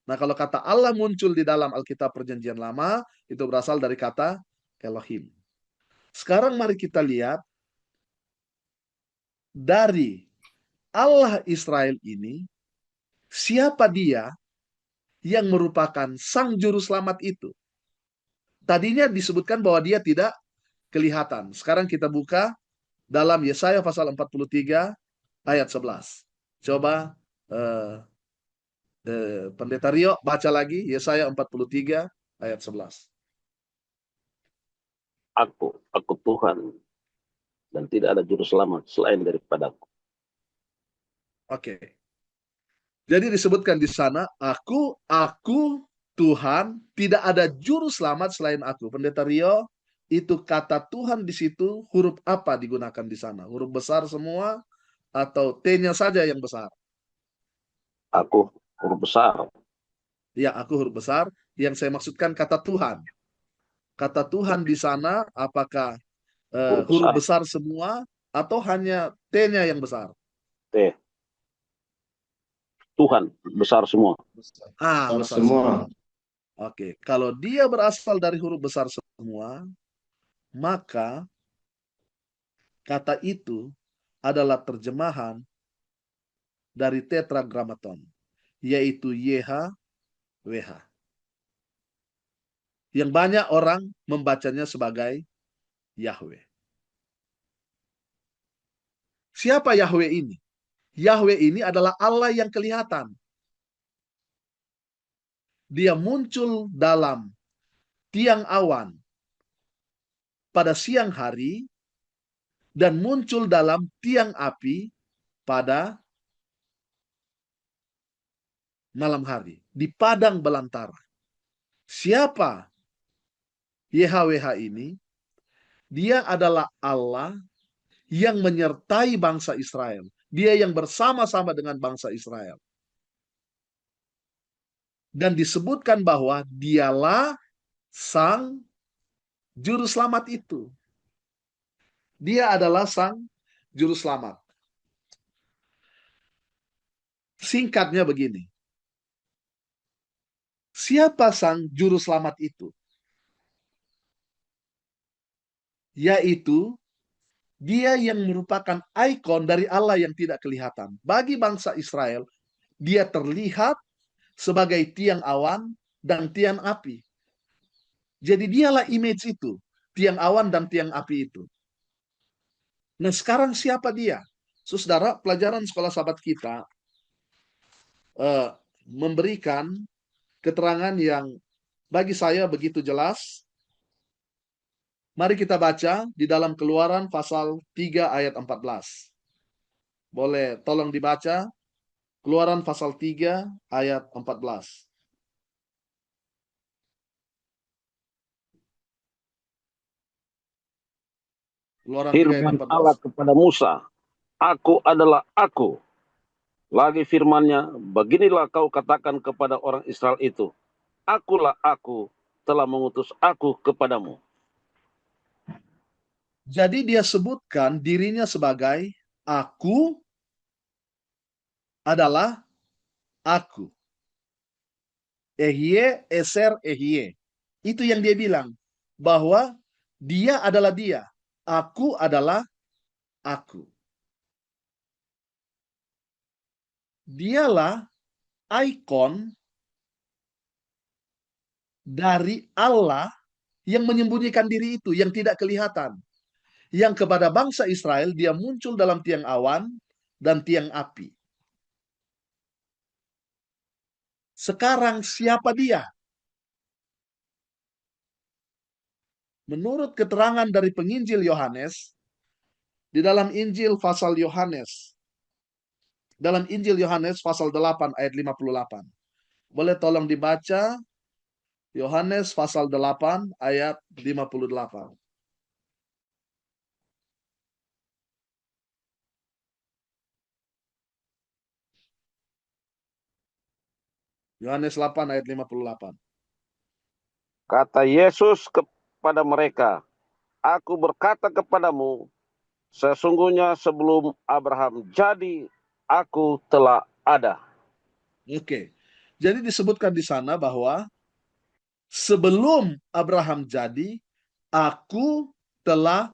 Nah, kalau kata Allah muncul di dalam Alkitab Perjanjian Lama, itu berasal dari kata Elohim. Sekarang mari kita lihat dari Allah Israel ini, siapa dia yang merupakan sang juru selamat itu? Tadinya disebutkan bahwa dia tidak kelihatan. Sekarang kita buka dalam Yesaya pasal 43 ayat 11. Coba Pendeta Rio baca lagi Yesaya 43 ayat 11. Aku Tuhan, dan tidak ada juru selamat selain daripadaku. Oke. Jadi disebutkan di sana, aku Tuhan, tidak ada juru selamat selain aku. Pendeta Rio, itu kata Tuhan di situ, huruf apa digunakan di sana? Huruf besar semua atau T-nya saja yang besar? Aku huruf besar. Ya, aku huruf besar. Yang saya maksudkan kata Tuhan. Kata Tuhan di sana, apakah huruf besar semua atau hanya T-nya yang besar? T. Tuhan besar semua. Besar semua. Oke, kalau dia berasal dari huruf besar semua, maka kata itu adalah terjemahan dari tetragrammaton, yaitu YHWH. Yang banyak orang membacanya sebagai Yahweh. Siapa Yahweh ini? Yahweh ini adalah Allah yang kelihatan. Dia muncul dalam tiang awan pada siang hari dan muncul dalam tiang api pada malam hari di padang belantara. Siapa YHWH ini? Dia adalah Allah yang menyertai bangsa Israel. Dia yang bersama-sama dengan bangsa Israel. Dan disebutkan bahwa dialah sang juru selamat itu. Dia adalah sang juru selamat. Singkatnya begini. Siapa sang juru selamat itu? Yaitu dia yang merupakan ikon dari Allah yang tidak kelihatan. Bagi bangsa Israel, dia terlihat sebagai tiang awan dan tiang api. Jadi dialah image itu, tiang awan dan tiang api itu. Nah, sekarang siapa dia? Saudara, pelajaran sekolah sahabat kita memberikan keterangan yang bagi saya begitu jelas. Mari kita baca di dalam Keluaran pasal 3 ayat 14. Boleh tolong dibaca? Keluaran pasal 3 ayat 14. Keluaran 3 ayat Firman 14. Allah kepada Musa, aku adalah aku. Lagi firman-Nya, beginilah kau katakan kepada orang Israel itu, akulah aku, telah mengutus aku kepadamu. Jadi dia sebutkan dirinya sebagai aku adalah aku. Ehye, eser, ehye. Itu yang dia bilang. Bahwa dia adalah dia. Aku adalah aku. Dialah ikon dari Allah yang menyembunyikan diri itu, yang tidak kelihatan. Yang kepada bangsa Israel dia muncul dalam tiang awan dan tiang api. Sekarang siapa dia? Menurut keterangan dari penginjil Yohanes, di dalam Injil pasal Yohanes, dalam Injil Yohanes pasal 8 ayat 58. Boleh tolong dibaca Yohanes pasal 8 ayat 58. Yohanes 8 ayat 58. Kata Yesus kepada mereka, Aku berkata kepadamu, sesungguhnya sebelum Abraham jadi, aku telah ada. Oke. Jadi disebutkan di sana bahwa sebelum Abraham jadi, aku telah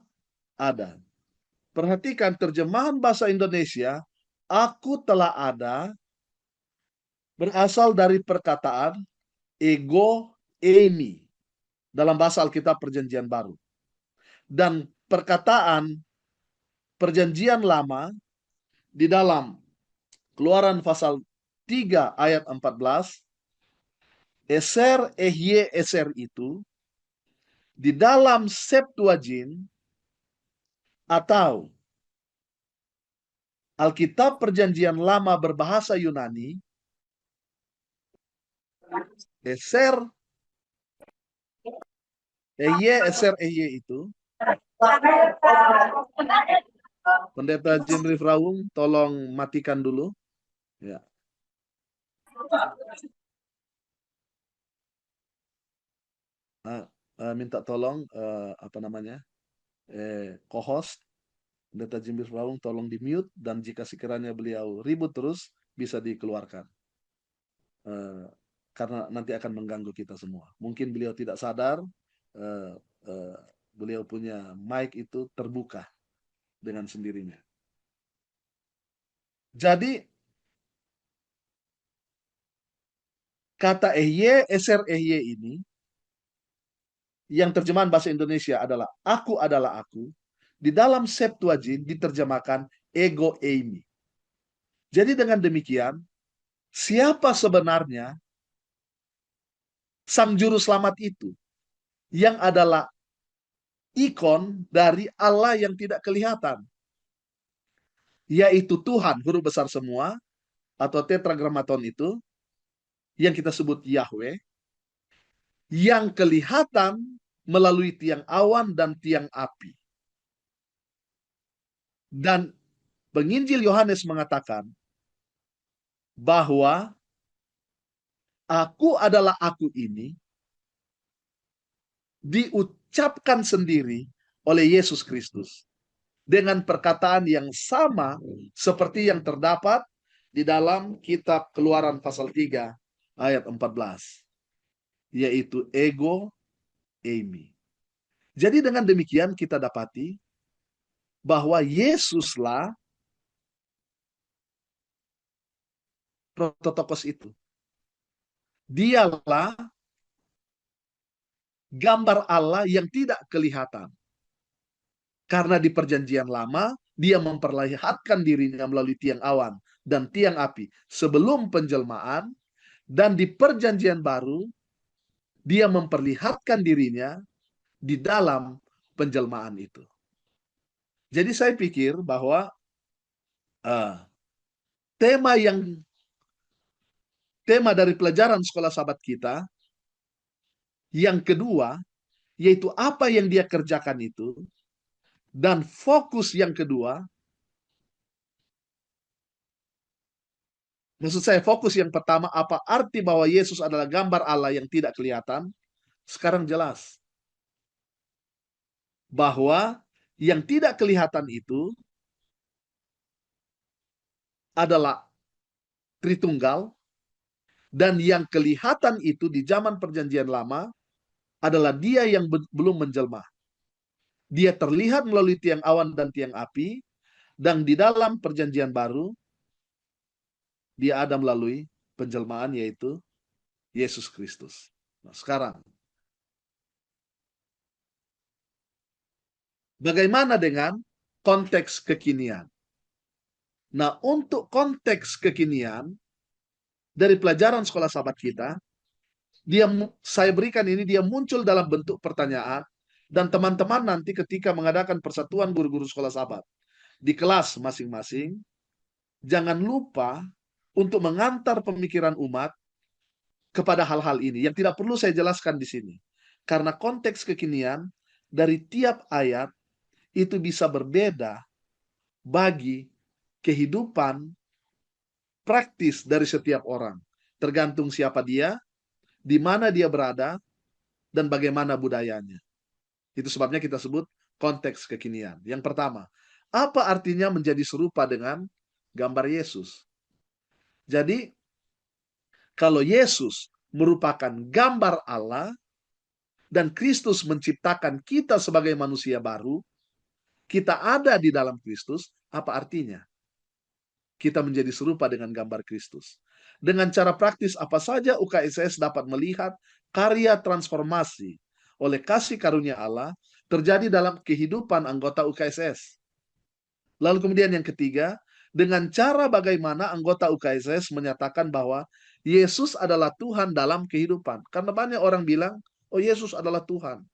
ada. Perhatikan terjemahan bahasa Indonesia, aku telah ada, berasal dari perkataan ego eimi dalam bahasa Alkitab Perjanjian Baru. Dan perkataan Perjanjian Lama di dalam Keluaran pasal 3 ayat 14, eser ehye eser itu di dalam Septuagint atau Alkitab Perjanjian Lama berbahasa Yunani, eser ehye itu, Pendeta Jimri Fraung, tolong matikan dulu. Ya. Minta tolong apa namanya, co-host Pendeta Jimri Fraung, tolong di mute, dan jika sekiranya beliau ribut terus bisa dikeluarkan. Karena nanti akan mengganggu kita semua. Mungkin beliau tidak sadar beliau punya mic itu terbuka dengan sendirinya. Jadi kata ehye, eser ehye ini yang terjemahan bahasa Indonesia adalah aku adalah aku, di dalam Septuagint diterjemahkan ego eimi. Jadi dengan demikian, siapa sebenarnya sang juru selamat itu, yang adalah ikon dari Allah yang tidak kelihatan, yaitu Tuhan, huruf besar semua, atau tetragrammaton itu, yang kita sebut Yahweh, yang kelihatan melalui tiang awan dan tiang api. Dan penginjil Yohanes mengatakan bahwa aku adalah aku ini diucapkan sendiri oleh Yesus Kristus dengan perkataan yang sama seperti yang terdapat di dalam kitab Keluaran pasal 3 ayat 14, yaitu ego eimi. Jadi dengan demikian kita dapati bahwa Yesuslah prototokos itu. Dialah gambar Allah yang tidak kelihatan. Karena di perjanjian lama, dia memperlihatkan dirinya melalui tiang awan dan tiang api sebelum penjelmaan, dan di perjanjian baru, dia memperlihatkan dirinya di dalam penjelmaan itu. Jadi saya pikir bahwa tema dari pelajaran sekolah sahabat kita yang kedua, yaitu apa yang dia kerjakan itu, dan fokus yang kedua, maksud saya fokus yang pertama, apa arti bahwa Yesus adalah gambar Allah yang tidak kelihatan, sekarang jelas. Bahwa yang tidak kelihatan itu adalah Tritunggal, dan yang kelihatan itu di zaman perjanjian lama adalah dia yang belum menjelma. Dia terlihat melalui tiang awan dan tiang api, dan di dalam perjanjian baru, dia ada melalui penjelmaan, yaitu Yesus Kristus. Nah, sekarang, bagaimana dengan konteks kekinian? Nah, untuk konteks kekinian, dari pelajaran sekolah sahabat kita, saya berikan ini, dia muncul dalam bentuk pertanyaan, dan teman-teman nanti ketika mengadakan persatuan guru-guru sekolah sahabat di kelas masing-masing, jangan lupa untuk mengantar pemikiran umat kepada hal-hal ini yang tidak perlu saya jelaskan di sini. Karena konteks kekinian dari tiap ayat itu bisa berbeda bagi kehidupan praktis dari setiap orang. Tergantung siapa dia, di mana dia berada, dan bagaimana budayanya. Itu sebabnya kita sebut konteks kekinian. Yang pertama, apa artinya menjadi serupa dengan gambar Yesus? Jadi, kalau Yesus merupakan gambar Allah, dan Kristus menciptakan kita sebagai manusia baru, kita ada di dalam Kristus, apa artinya? Kita menjadi serupa dengan gambar Kristus. Dengan cara praktis apa saja UKSS dapat melihat karya transformasi oleh kasih karunia Allah terjadi dalam kehidupan anggota UKSS. Lalu kemudian yang ketiga, dengan cara bagaimana anggota UKSS menyatakan bahwa Yesus adalah Tuhan dalam kehidupan. Karena banyak orang bilang, oh Yesus adalah Tuhan.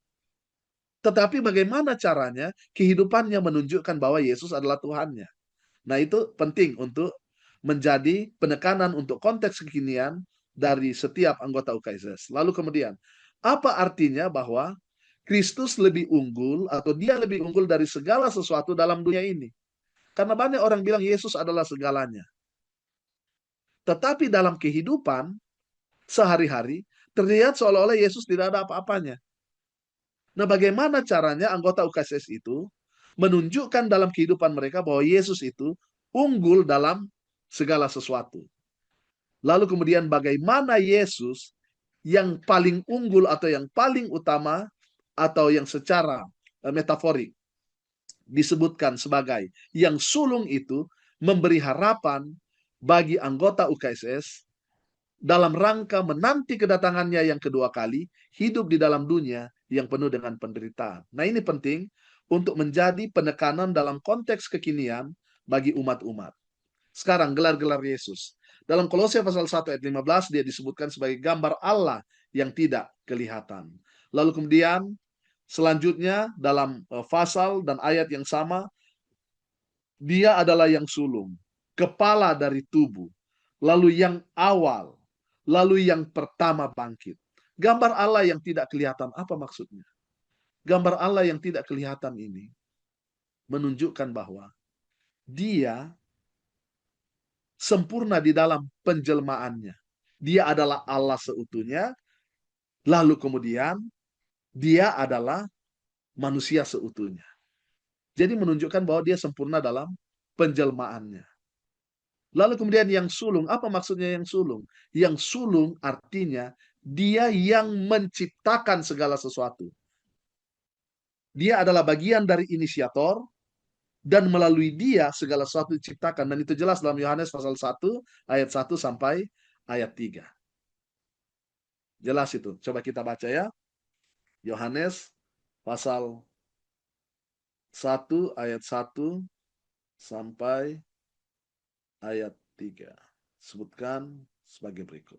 Tetapi bagaimana caranya kehidupannya menunjukkan bahwa Yesus adalah Tuhannya. Nah, itu penting untuk menjadi penekanan untuk konteks kekinian dari setiap anggota UKSS. Lalu kemudian, apa artinya bahwa Kristus lebih unggul atau dia lebih unggul dari segala sesuatu dalam dunia ini? Karena banyak orang bilang Yesus adalah segalanya. Tetapi dalam kehidupan sehari-hari, terlihat seolah-olah Yesus tidak ada apa-apanya. Nah, bagaimana caranya anggota UKSS itu menunjukkan dalam kehidupan mereka bahwa Yesus itu unggul dalam segala sesuatu. Lalu kemudian bagaimana Yesus yang paling unggul atau yang paling utama atau yang secara metaforik disebutkan sebagai yang sulung itu memberi harapan bagi anggota UKSS dalam rangka menanti kedatangannya yang kedua kali, hidup di dalam dunia yang penuh dengan penderitaan. Nah, ini penting untuk menjadi penekanan dalam konteks kekinian bagi umat-umat. Sekarang gelar-gelar Yesus. Dalam Kolose pasal 1 ayat 15 dia disebutkan sebagai gambar Allah yang tidak kelihatan. Lalu kemudian selanjutnya dalam pasal dan ayat yang sama, dia adalah yang sulung, kepala dari tubuh, lalu yang awal, lalu yang pertama bangkit. Gambar Allah yang tidak kelihatan, apa maksudnya? Gambar Allah yang tidak kelihatan ini menunjukkan bahwa dia sempurna di dalam penjelmaannya. Dia adalah Allah seutuhnya, lalu kemudian dia adalah manusia seutuhnya. Jadi menunjukkan bahwa dia sempurna dalam penjelmaannya. Lalu kemudian yang sulung, apa maksudnya yang sulung? Yang sulung artinya dia yang menciptakan segala sesuatu. Dia adalah bagian dari inisiator, dan melalui dia segala sesuatu diciptakan. Dan itu jelas dalam Yohanes pasal 1 ayat 1 sampai ayat 3. Jelas itu. Coba kita baca ya. Yohanes pasal 1 ayat 1 sampai ayat 3. Sebutkan sebagai berikut.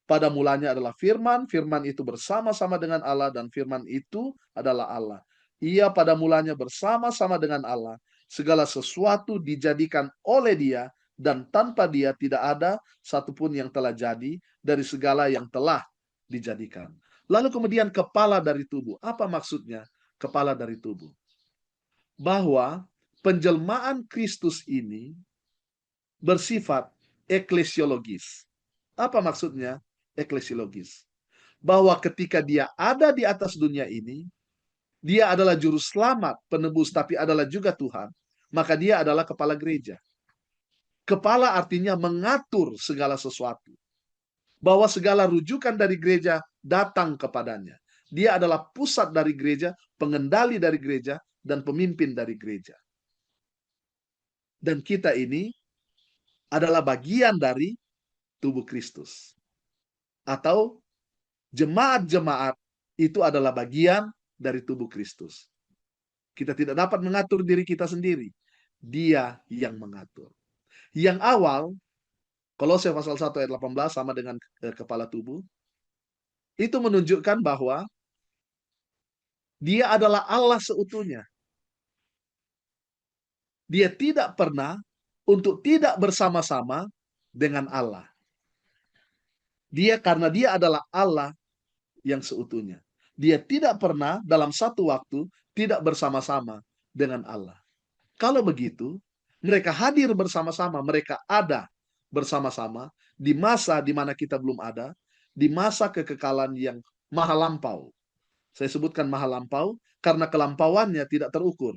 Pada mulanya adalah firman, firman itu bersama-sama dengan Allah, dan firman itu adalah Allah. Ia pada mulanya bersama-sama dengan Allah. Segala sesuatu dijadikan oleh dia, dan tanpa dia tidak ada satupun yang telah jadi dari segala yang telah dijadikan. Lalu kemudian kepala dari tubuh. Apa maksudnya kepala dari tubuh? Bahwa penjelmaan Kristus ini bersifat eklesiologis. Apa maksudnya eklesiologis? Bahwa ketika dia ada di atas dunia ini, dia adalah juru selamat, penebus, tapi adalah juga Tuhan. Maka dia adalah kepala gereja. Kepala artinya mengatur segala sesuatu. Bahwa segala rujukan dari gereja datang kepadanya. Dia adalah pusat dari gereja, pengendali dari gereja, dan pemimpin dari gereja. Dan kita ini adalah bagian dari tubuh Kristus. Atau jemaat-jemaat itu adalah bagian dari tubuh Kristus. Kita tidak dapat mengatur diri kita sendiri. Dia yang mengatur. Yang awal, Kolose pasal 1 ayat 18 sama dengan kepala tubuh, itu menunjukkan bahwa dia adalah Allah seutuhnya. Dia tidak pernah untuk tidak bersama-sama dengan Allah. Karena dia adalah Allah yang seutuhnya. Dia tidak pernah dalam satu waktu tidak bersama-sama dengan Allah. Kalau begitu, mereka hadir bersama-sama, mereka ada bersama-sama di masa di mana kita belum ada, di masa kekekalan yang maha lampau. Saya sebutkan maha lampau karena kelampauannya tidak terukur.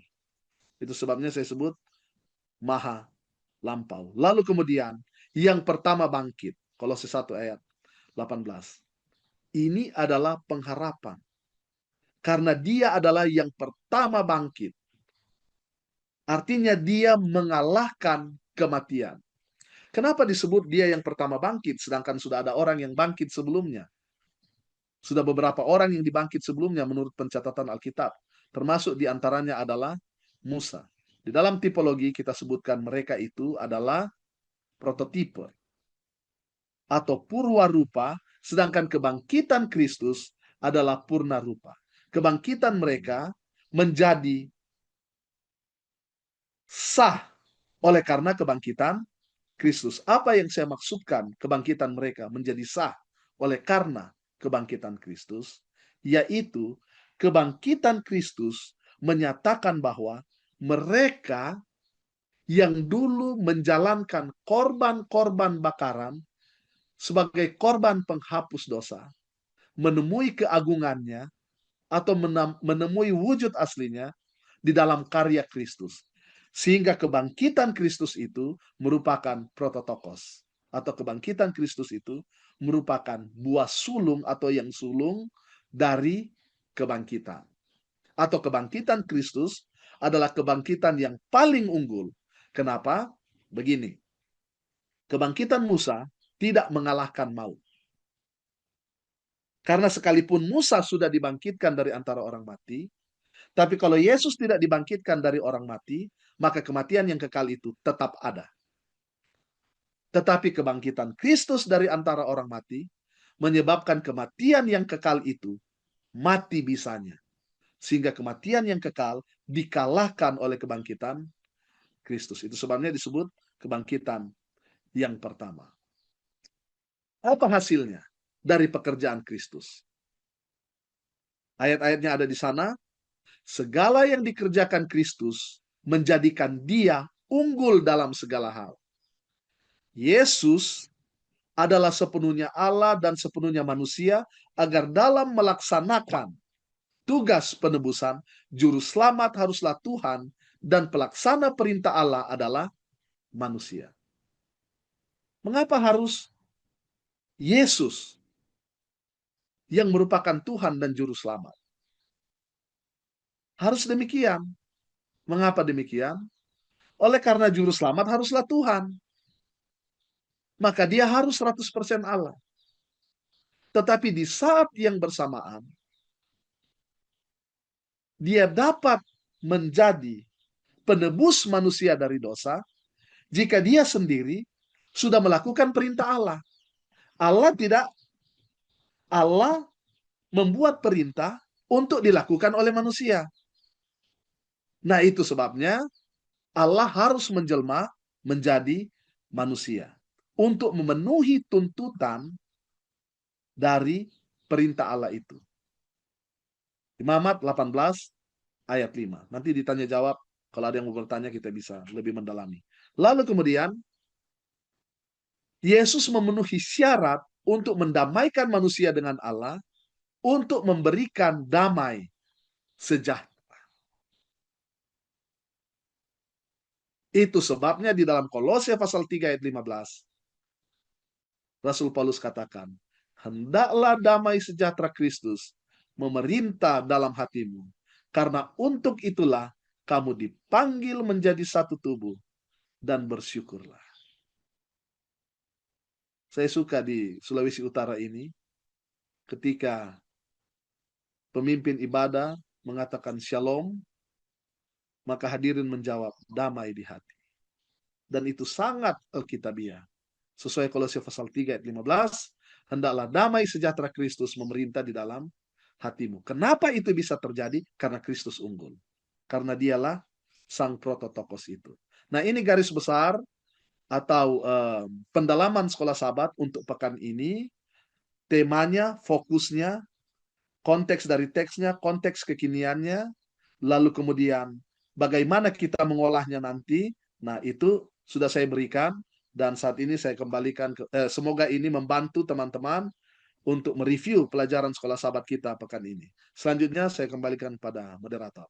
Itu sebabnya saya sebut maha lampau. Lalu kemudian yang pertama bangkit. Kolose 1 ayat 18. Ini adalah pengharapan. Karena dia adalah yang pertama bangkit. Artinya dia mengalahkan kematian. Kenapa disebut dia yang pertama bangkit, sedangkan sudah ada orang yang bangkit sebelumnya? Sudah beberapa orang yang dibangkit sebelumnya menurut pencatatan Alkitab. Termasuk diantaranya adalah Musa. Di dalam tipologi kita sebutkan mereka itu adalah prototipe atau purwarupa, sedangkan kebangkitan Kristus adalah purna rupa. Kebangkitan mereka menjadi sah oleh karena kebangkitan Kristus. Apa yang saya maksudkan kebangkitan mereka menjadi sah oleh karena kebangkitan Kristus, yaitu kebangkitan Kristus menyatakan bahwa mereka yang dulu menjalankan korban-korban bakaran sebagai korban penghapus dosa, menemui keagungannya atau menemui wujud aslinya di dalam karya Kristus. Sehingga kebangkitan Kristus itu merupakan prototokos. Atau kebangkitan Kristus itu merupakan buah sulung atau yang sulung dari kebangkitan. Atau kebangkitan Kristus adalah kebangkitan yang paling unggul. Kenapa? Begini. Kebangkitan Musa tidak mengalahkan maut. Karena sekalipun Musa sudah dibangkitkan dari antara orang mati, tapi kalau Yesus tidak dibangkitkan dari orang mati, maka kematian yang kekal itu tetap ada. Tetapi kebangkitan Kristus dari antara orang mati menyebabkan kematian yang kekal itu mati bisanya. Sehingga kematian yang kekal dikalahkan oleh kebangkitan Kristus. Itu sebabnya disebut kebangkitan yang pertama. Apa hasilnya dari pekerjaan Kristus? Ayat-ayatnya ada di sana. Segala yang dikerjakan Kristus menjadikan dia unggul dalam segala hal. Yesus adalah sepenuhnya Allah dan sepenuhnya manusia, agar dalam melaksanakan tugas penebusan, juru selamat haruslah Tuhan, dan pelaksana perintah Allah adalah manusia. Mengapa harus Yesus yang merupakan Tuhan dan juru selamat? Harus demikian. Mengapa demikian? Oleh karena juru selamat haruslah Tuhan. Maka dia harus 100% Allah. Tetapi di saat yang bersamaan, dia dapat menjadi penebus manusia dari dosa jika dia sendiri sudah melakukan perintah Allah. Allah membuat perintah untuk dilakukan oleh manusia. Nah, itu sebabnya Allah harus menjelma menjadi manusia untuk memenuhi tuntutan dari perintah Allah itu. Imamat 18 ayat 5. Nanti ditanya jawab, kalau ada yang mau bertanya kita bisa lebih mendalami. Lalu kemudian Yesus memenuhi syarat untuk mendamaikan manusia dengan Allah, untuk memberikan damai sejahtera. Itu sebabnya di dalam Kolose pasal 3 ayat 15, Rasul Paulus katakan, hendaklah damai sejahtera Kristus memerintah dalam hatimu. Karena untuk itulah kamu dipanggil menjadi satu tubuh, dan bersyukurlah. Saya suka di Sulawesi Utara ini, ketika pemimpin ibadah mengatakan shalom, maka hadirin menjawab damai di hati. Dan itu sangat alkitabiah. Sesuai Kolose pasal 3 ayat 15, hendaklah damai sejahtera Kristus memerintah di dalam hatimu. Kenapa itu bisa terjadi? Karena Kristus unggul. Karena dialah sang prototokos itu. Nah, ini garis besar atau pendalaman sekolah sahabat untuk pekan ini. Temanya, fokusnya, konteks dari teksnya, konteks kekiniannya, lalu kemudian bagaimana kita mengolahnya nanti. Nah, itu sudah saya berikan, dan saat ini saya kembalikan semoga ini membantu teman-teman untuk mereview pelajaran sekolah sahabat kita pekan ini. Selanjutnya saya kembalikan pada moderator.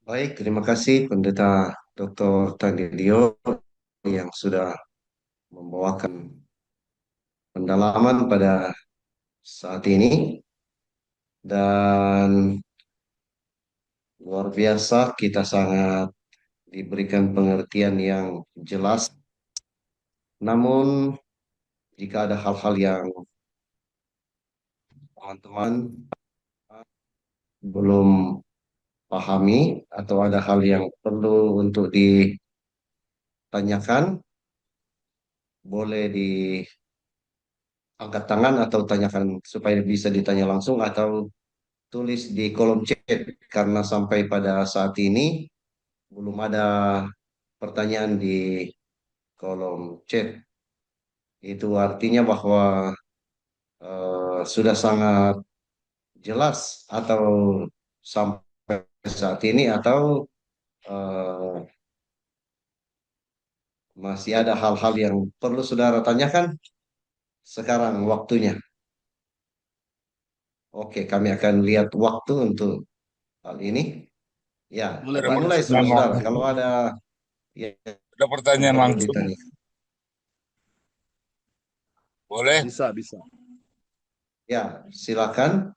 Baik, terima kasih Pendeta Dr. Tanilio yang sudah membawakan pendalaman pada saat ini. Dan luar biasa, kita sangat diberikan pengertian yang jelas. Namun, jika ada hal-hal yang teman-teman belum pahami atau ada hal yang perlu untuk ditanyakan, boleh diangkat tangan atau tanyakan supaya bisa ditanya langsung, atau tulis di kolom chat, karena sampai pada saat ini belum ada pertanyaan di kolom chat. Itu artinya bahwa sudah sangat jelas atau sampai saat ini, atau masih ada hal-hal yang perlu saudara tanyakan. Sekarang waktunya. Oke, kami akan lihat waktu untuk hal ini. Ya, Boleh, kita Pak. mulai saudara. Kalau ada ya, Ada pertanyaan perlu langsung, ditanya. boleh? Bisa. Ya, silakan.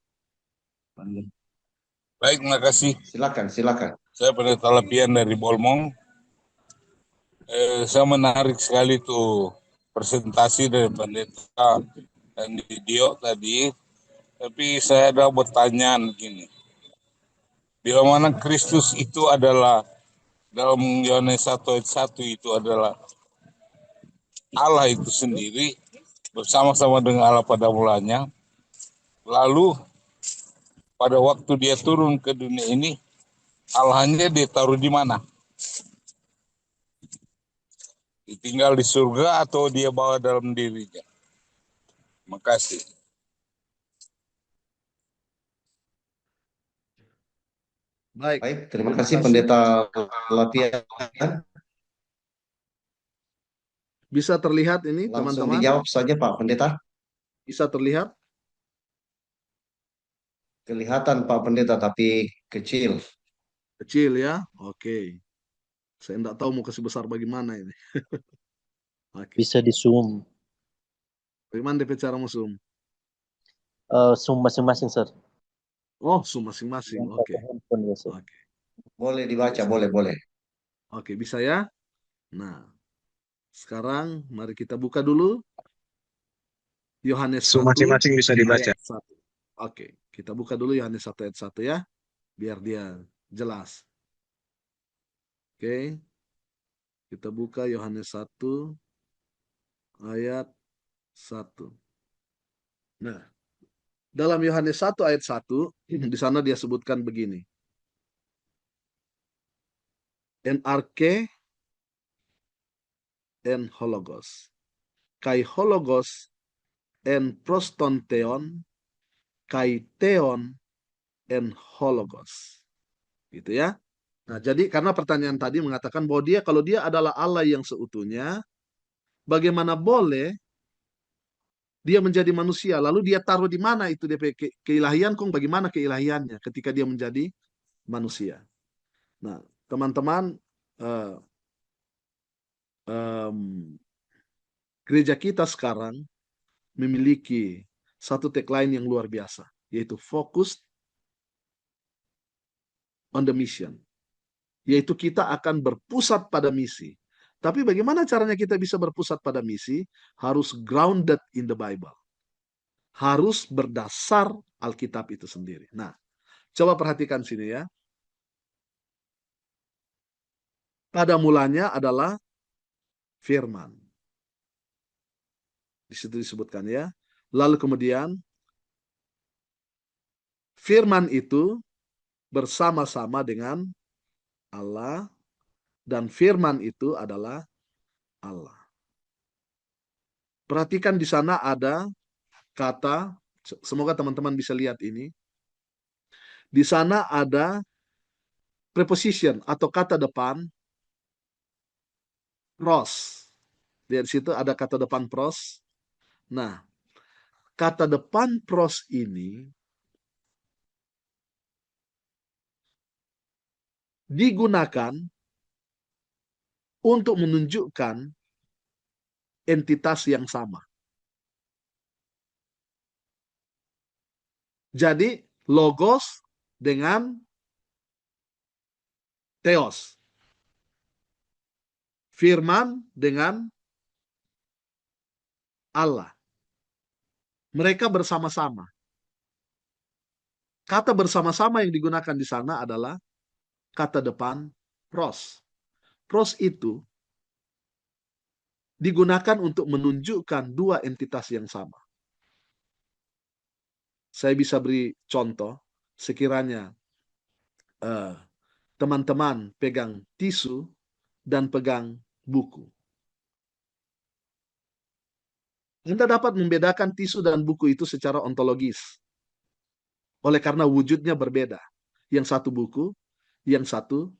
Baik, terima kasih. Silakan. Saya Pendeta Lapian dari Bolmong. Saya menarik sekali tuh presentasi dari Pendeta dan video tadi. Tapi saya ada pertanyaan gini. Bila mana Kristus itu adalah, dalam Yohanes 1 ayat 1 itu adalah Allah itu sendiri, bersama-sama dengan Allah pada mulanya. Lalu pada waktu dia turun ke dunia ini, Allahnya dia taruh di mana? Ditinggal di surga atau dia bawa dalam dirinya? Terima kasih. Baik, terima kasih Pendeta Lapian. Bisa terlihat ini, Langsung teman-teman? dijawab saja Pak Pendeta. Bisa terlihat? Kelihatan Pak Pendeta, tapi kecil. Kecil ya? Oke. Saya tidak tahu mau kasih besar bagaimana ini. Oke. Bisa di zoom, Bagaimana DP cara mau zoom? zoom masing-masing, Sir. Oh, zoom masing-masing. Yang Oke. pakai handphone ya, Sir. Oke. Boleh dibaca, boleh. Oke, bisa ya? Nah, sekarang mari kita buka dulu Yohanes 1 masing-masing bisa dibaca. ayat 1. Oke, kita buka dulu Yohanes 1 ayat 1 ya, biar dia jelas. Oke, kita buka Yohanes 1 ayat 1. Nah, dalam Yohanes 1 ayat 1, di sana dia sebutkan begini. En arche en hologos. Kai hologos en prostonteon, kai theon en hologos. Gitu ya. Nah, jadi karena pertanyaan tadi mengatakan bahwa kalau dia adalah Allah yang seutuhnya, bagaimana boleh dia menjadi manusia? Lalu dia taruh di mana itu DP keilahian, bagaimana keilahiannya ketika dia menjadi manusia? Nah, teman-teman, gereja kita sekarang memiliki satu tagline yang luar biasa, yaitu focused on the mission. Yaitu kita akan berpusat pada misi. Tapi bagaimana caranya kita bisa berpusat pada misi? Harus grounded in the Bible. Harus berdasar Alkitab itu sendiri. Nah, coba perhatikan sini ya. Pada mulanya adalah firman. Di situ disebutkan ya. Lalu kemudian firman itu bersama-sama dengan Allah, dan firman itu adalah Allah. Perhatikan di sana ada kata, semoga teman-teman bisa lihat ini. Di sana ada preposition atau kata depan pros. Lihat di situ ada kata depan pros. Nah, kata depan pros ini digunakan untuk menunjukkan entitas yang sama. Jadi, logos dengan theos. Firman dengan Allah. Mereka bersama-sama. Kata bersama-sama yang digunakan di sana adalah kata depan pros. Pros itu digunakan untuk menunjukkan dua entitas yang sama. Saya bisa beri contoh, sekiranya teman-teman pegang tisu dan pegang buku. Anda dapat membedakan tisu dan buku itu secara ontologis. Oleh karena wujudnya berbeda. Yang satu buku, yang satu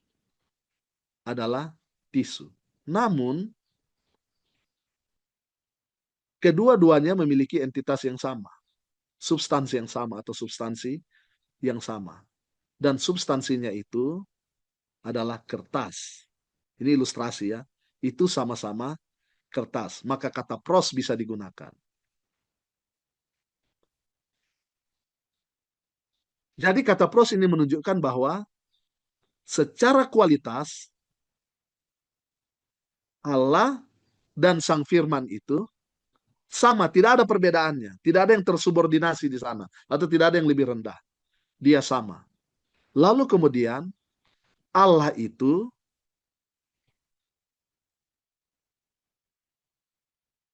adalah tisu. Namun, kedua-duanya memiliki entitas yang sama. Substansi yang sama atau substansi yang sama. Dan substansinya itu adalah kertas. Ini ilustrasi ya. Itu sama-sama kertas. Maka kata pros bisa digunakan. Jadi kata pros ini menunjukkan bahwa secara kualitas Allah dan Sang Firman itu sama, tidak ada perbedaannya. Tidak ada yang tersubordinasi di sana. Atau tidak ada yang lebih rendah. Dia sama. Lalu kemudian Allah itu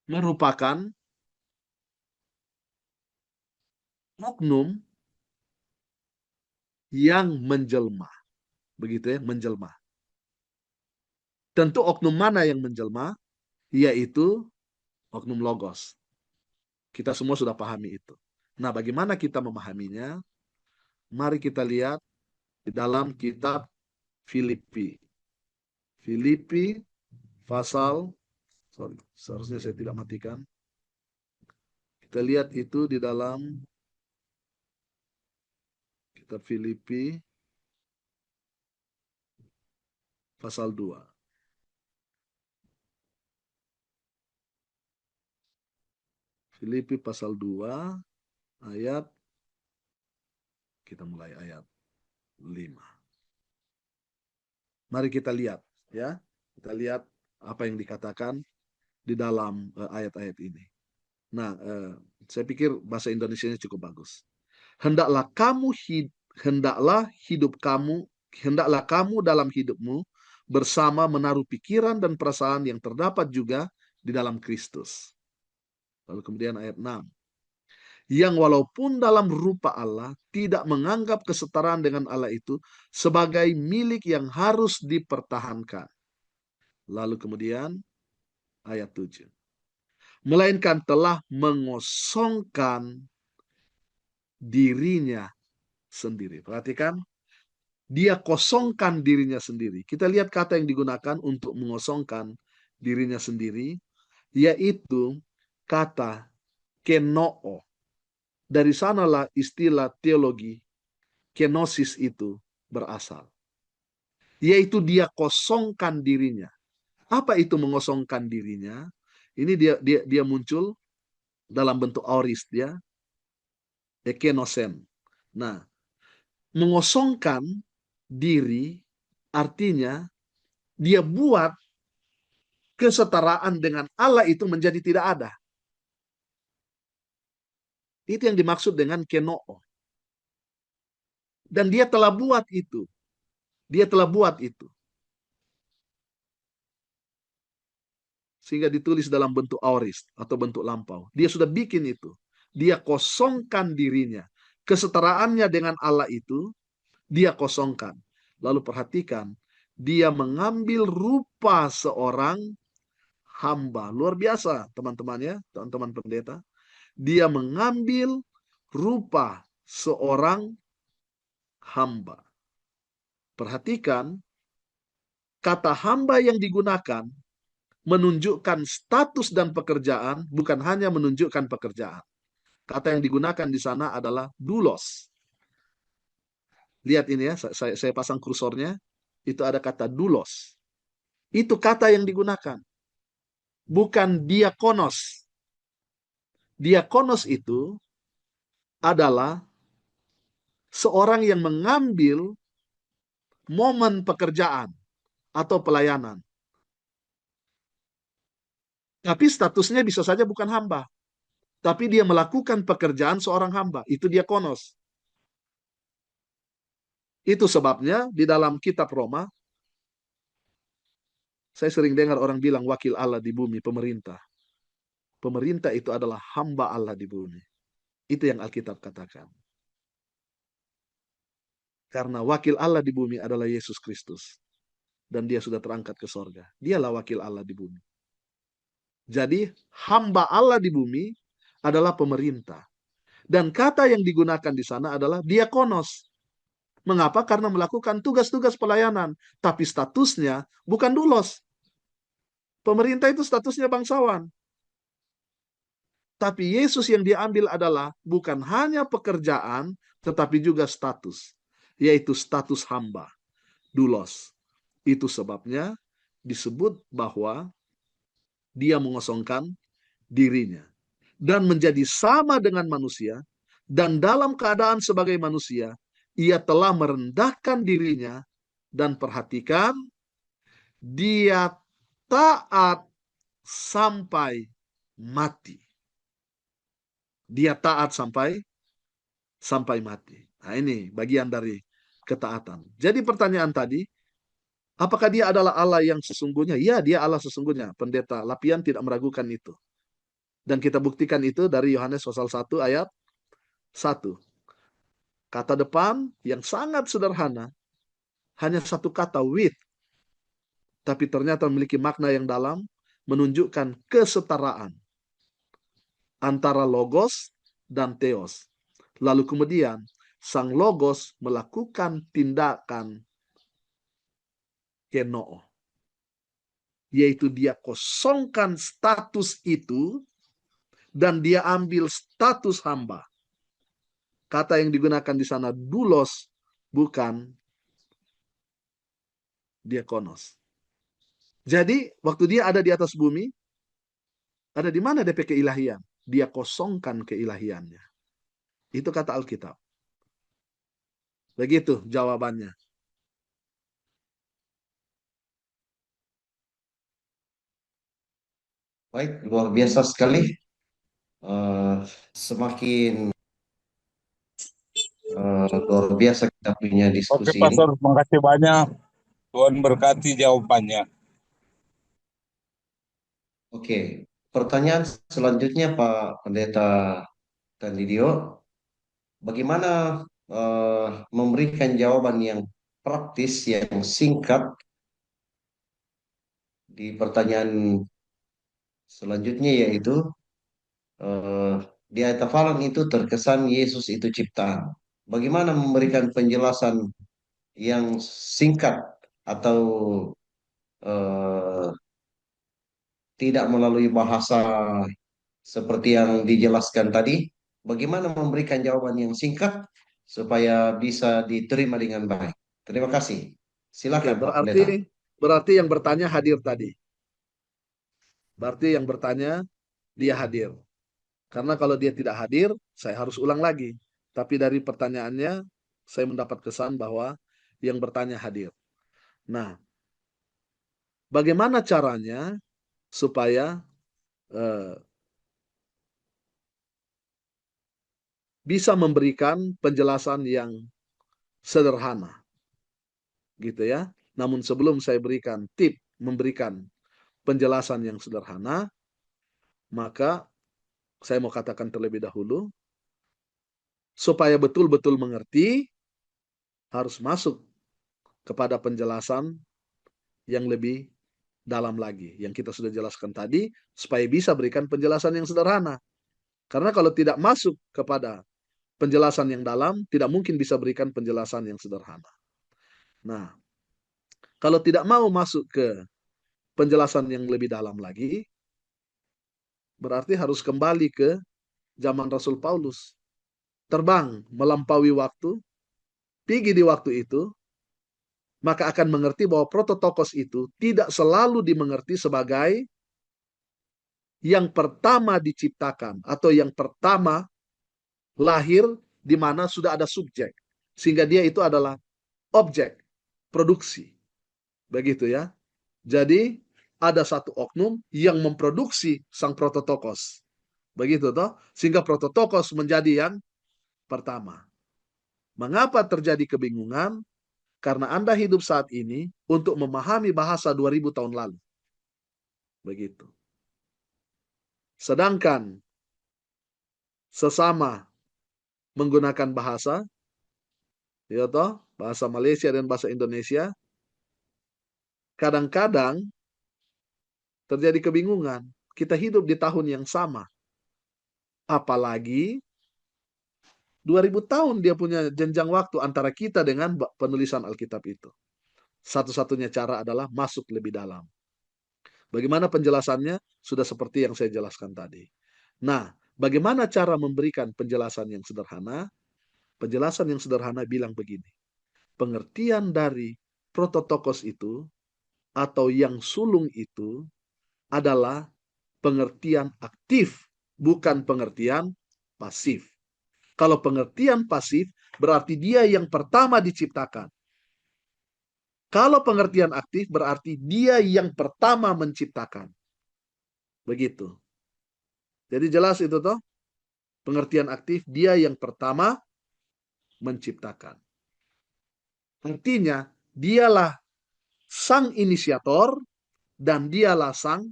merupakan oknum yang menjelma. Begitu ya, menjelma. Tentu oknum mana yang menjelma? Yaitu oknum logos. Kita semua sudah pahami itu. Nah, bagaimana kita memahaminya? Mari kita lihat di dalam kitab Filipi. Filipi pasal, seharusnya saya tidak matikan. Kita lihat itu di dalam kitab Filipi pasal 2. Filipi pasal 2 ayat, kita mulai ayat 5. Mari kita lihat ya. Kita lihat apa yang dikatakan di dalam ayat-ayat ini. Nah, saya pikir bahasa Indonesianya cukup bagus. Hendaklah kamu dalam hidupmu bersama menaruh pikiran dan perasaan yang terdapat juga di dalam Kristus. Lalu kemudian ayat 6. Yang walaupun dalam rupa Allah tidak menganggap kesetaraan dengan Allah itu sebagai milik yang harus dipertahankan. Lalu kemudian ayat 7. Melainkan telah mengosongkan dirinya sendiri. Perhatikan, dia kosongkan dirinya sendiri. Kita lihat kata yang digunakan untuk mengosongkan dirinya sendiri, yaitu kata kenoo. Dari sanalah istilah teologi kenosis itu berasal. Yaitu dia kosongkan dirinya. Apa itu mengosongkan dirinya? Ini dia muncul dalam bentuk aorist ya, ekenosen. Nah, mengosongkan diri artinya dia buat kesetaraan dengan Allah itu menjadi tidak ada. Itu yang dimaksud dengan kenoo. Dan dia telah buat itu. Dia telah buat itu. Sehingga ditulis dalam bentuk aorist atau bentuk lampau. Dia sudah bikin itu. Dia kosongkan dirinya. Kesetaraannya dengan Allah itu, dia kosongkan. Lalu perhatikan, dia mengambil rupa seorang hamba. Luar biasa, teman-teman ya, teman-teman pendeta. Dia mengambil rupa seorang hamba. Perhatikan, kata hamba yang digunakan menunjukkan status dan pekerjaan, bukan hanya menunjukkan pekerjaan. Kata yang digunakan di sana adalah doulos. Lihat ini ya, saya pasang kursornya. Itu ada kata doulos. Itu kata yang digunakan. Bukan diakonos. Diakonos itu adalah seorang yang mengambil momen pekerjaan atau pelayanan. Tapi statusnya bisa saja bukan hamba. Tapi dia melakukan pekerjaan seorang hamba. Itu diakonos. Itu sebabnya di dalam kitab Roma, saya sering dengar orang bilang wakil Allah di bumi, pemerintah. Pemerintah itu adalah hamba Allah di bumi. Itu yang Alkitab katakan. Karena wakil Allah di bumi adalah Yesus Kristus. Dan dia sudah terangkat ke sorga. Dialah wakil Allah di bumi. Jadi hamba Allah di bumi adalah pemerintah. Dan kata yang digunakan di sana adalah diakonos. Mengapa? Karena melakukan tugas-tugas pelayanan. Tapi statusnya bukan doulos. Pemerintah itu statusnya bangsawan. Tapi Yesus yang diambil adalah bukan hanya pekerjaan, tetapi juga status. Yaitu status hamba. Doulos. Itu sebabnya disebut bahwa dia mengosongkan dirinya. Dan menjadi sama dengan manusia. Dan dalam keadaan sebagai manusia, ia telah merendahkan dirinya. Dan perhatikan, dia taat sampai mati. Dia taat sampai mati. Nah, ini bagian dari ketaatan. Jadi pertanyaan tadi, apakah dia adalah Allah yang sesungguhnya? Ya, dia Allah sesungguhnya. Pendeta Lapian tidak meragukan itu. Dan kita buktikan itu dari Yohanes pasal 1 ayat 1. Kata depan yang sangat sederhana, hanya satu kata with. Tapi ternyata memiliki makna yang dalam, menunjukkan kesetaraan antara logos dan theos. Lalu kemudian sang logos melakukan tindakan kenoo, yaitu dia kosongkan status itu dan dia ambil status hamba. Kata yang digunakan di sana doulos, bukan diakonos. Jadi waktu dia ada di atas bumi, ada di mana DP keilahian? Dia kosongkan keilahiannya. Itu kata Alkitab. Begitu jawabannya. Baik, luar biasa sekali. Semakin luar biasa kita punya Oke, diskusi ini. Pastor, makasih banyak. Tuhan berkati jawabannya. Oke, pertanyaan selanjutnya Pak Pendeta Candidio, bagaimana memberikan jawaban yang praktis, yang singkat di pertanyaan selanjutnya, yaitu di ayat hafalan itu terkesan Yesus itu ciptaan. Bagaimana memberikan penjelasan yang singkat atau eh, tidak melalui bahasa seperti yang dijelaskan tadi? Bagaimana memberikan jawaban yang singkat supaya bisa diterima dengan baik? Terima kasih. Oke, Silakan Pak Pendeta. berarti yang bertanya hadir tadi. Berarti yang bertanya dia hadir. Karena kalau dia tidak hadir, saya harus ulang lagi. Tapi dari pertanyaannya, saya mendapat kesan bahwa yang bertanya hadir. Nah, bagaimana caranya supaya bisa memberikan penjelasan yang sederhana, gitu ya. Namun sebelum saya berikan tip memberikan penjelasan yang sederhana, maka saya mau katakan terlebih dahulu, supaya betul-betul mengerti, harus masuk kepada penjelasan yang lebih dalam lagi, yang kita sudah jelaskan tadi, supaya bisa berikan penjelasan yang sederhana. Karena kalau tidak masuk kepada penjelasan yang dalam, tidak mungkin bisa berikan penjelasan yang sederhana. Nah, kalau tidak mau masuk ke penjelasan yang lebih dalam lagi, berarti harus kembali ke zaman Rasul Paulus. Terbang melampaui waktu, pergi di waktu itu, maka akan mengerti bahwa prototokos itu tidak selalu dimengerti sebagai yang pertama diciptakan atau yang pertama lahir di mana sudah ada subjek. Sehingga dia itu adalah objek produksi. Begitu ya. Jadi ada satu oknum yang memproduksi sang prototokos. Begitu toh? Sehingga prototokos menjadi yang pertama. Mengapa terjadi kebingungan? Karena Anda hidup saat ini untuk memahami bahasa 2000 tahun lalu. Begitu. Sedangkan sesama menggunakan bahasa, ya toh, bahasa Malaysia dan bahasa Indonesia, kadang-kadang terjadi kebingungan. Kita hidup di tahun yang sama. Apalagi 2000 tahun dia punya jenjang waktu antara kita dengan penulisan Alkitab itu. Satu-satunya cara adalah masuk lebih dalam. Bagaimana penjelasannya? Sudah seperti yang saya jelaskan tadi. Nah, bagaimana cara memberikan penjelasan yang sederhana? Penjelasan yang sederhana bilang begini. Pengertian dari prototokos itu atau yang sulung itu adalah pengertian aktif, bukan pengertian pasif. Kalau pengertian pasif, berarti dia yang pertama diciptakan. Kalau pengertian aktif, berarti dia yang pertama menciptakan. Begitu. Jadi jelas itu toh? Pengertian aktif, dia yang pertama menciptakan. Artinya, dialah sang inisiator dan dialah sang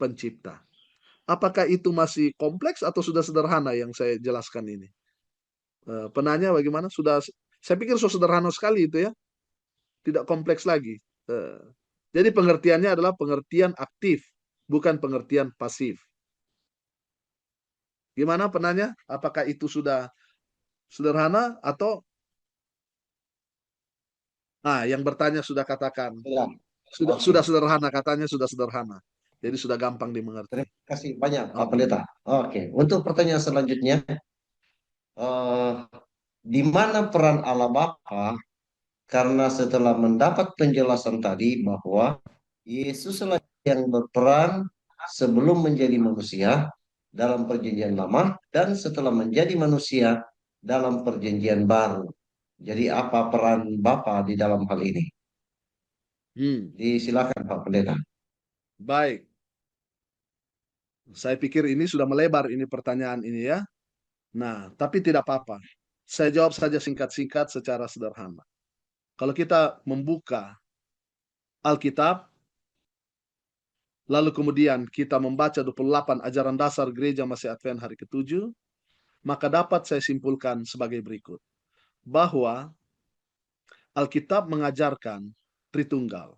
pencipta. Apakah itu masih kompleks atau sudah sederhana yang saya jelaskan ini? Penanya bagaimana? Saya pikir sudah sederhana sekali itu ya. Tidak kompleks lagi. Jadi pengertiannya adalah pengertian aktif, bukan pengertian pasif. Gimana penanya? Apakah itu sudah sederhana atau yang bertanya sudah katakan Ya. sudah sederhana, katanya sudah sederhana. Jadi sudah gampang dimengerti. Terima kasih banyak Pak Oke. Pendeta. Oke, untuk pertanyaan selanjutnya, eh, di mana peran Allah Bapa? Karena setelah mendapat penjelasan tadi bahwa Yesuslah yang berperan sebelum menjadi manusia dalam perjanjian lama dan setelah menjadi manusia dalam perjanjian baru. Jadi apa peran Bapa di dalam hal ini? Disilakan Pak Pendeta. Baik. Saya pikir ini sudah melebar ini pertanyaan ini ya. Nah, tapi tidak apa-apa. Saya jawab saja singkat-singkat secara sederhana. Kalau kita membuka Alkitab, lalu kemudian kita membaca 28 ajaran dasar gereja Masih Advent hari ke-7, maka dapat saya simpulkan sebagai berikut. Bahwa Alkitab mengajarkan Tritunggal.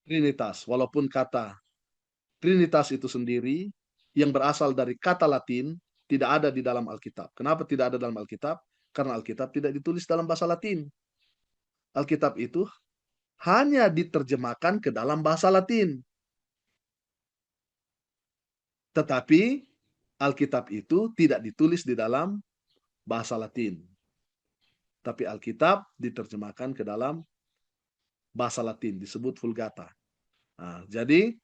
Trinitas, walaupun kata Trinitas itu sendiri yang berasal dari kata Latin tidak ada di dalam Alkitab. Kenapa tidak ada dalam Alkitab? Karena Alkitab tidak ditulis dalam bahasa Latin. Alkitab itu hanya diterjemahkan ke dalam bahasa Latin. Tetapi Alkitab itu tidak ditulis di dalam bahasa Latin. Tapi Alkitab diterjemahkan ke dalam bahasa Latin, disebut Vulgata. Nah, jadi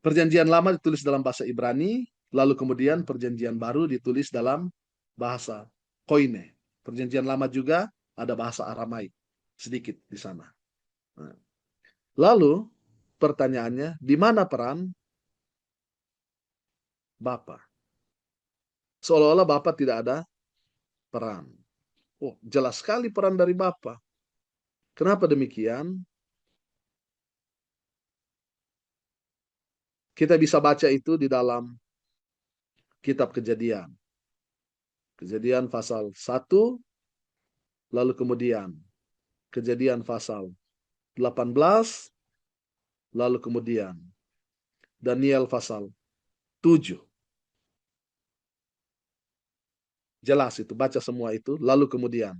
Perjanjian Lama ditulis dalam bahasa Ibrani, lalu kemudian Perjanjian Baru ditulis dalam bahasa Koine. Perjanjian Lama juga ada bahasa Aramaik sedikit di sana. Nah, lalu pertanyaannya, di mana peran Bapa? Seolah-olah Bapa tidak ada peran. Oh, jelas sekali peran dari Bapa. Kenapa demikian? Kita bisa baca itu di dalam kitab Kejadian. Kejadian pasal 1, lalu kemudian Kejadian pasal 18, lalu kemudian Daniel pasal 7. Jelas itu, baca semua itu. Lalu kemudian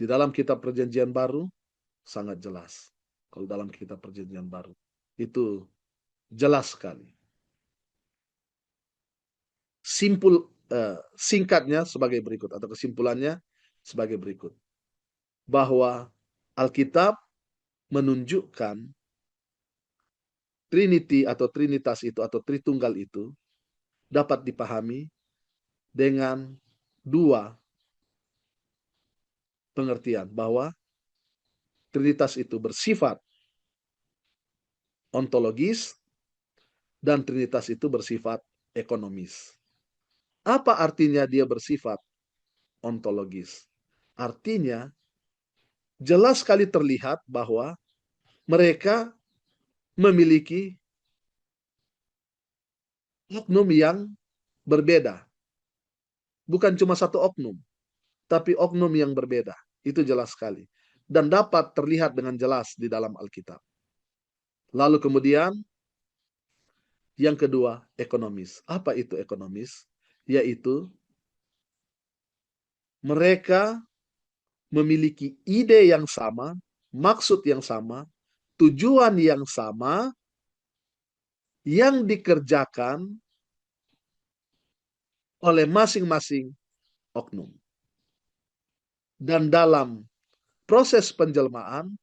di dalam kitab Perjanjian Baru sangat jelas. Kalau dalam kitab Perjanjian Baru itu jelas sekali. Singkatnya sebagai berikut, atau kesimpulannya sebagai berikut, bahwa Alkitab menunjukkan Trinity atau Trinitas itu atau Tritunggal itu dapat dipahami dengan dua pengertian, bahwa Trinitas itu bersifat ontologis dan Trinitas itu bersifat ekonomis. Apa artinya dia bersifat ontologis? Artinya jelas sekali terlihat bahwa mereka memiliki oknum yang berbeda. Bukan cuma satu oknum, tapi oknum yang berbeda. Itu jelas sekali. Dan dapat terlihat dengan jelas di dalam Alkitab. Lalu kemudian, yang kedua, ekonomis. Apa itu ekonomis? Yaitu mereka memiliki ide yang sama, maksud yang sama, tujuan yang sama, yang dikerjakan oleh masing-masing oknum. Dan dalam proses penjelmaan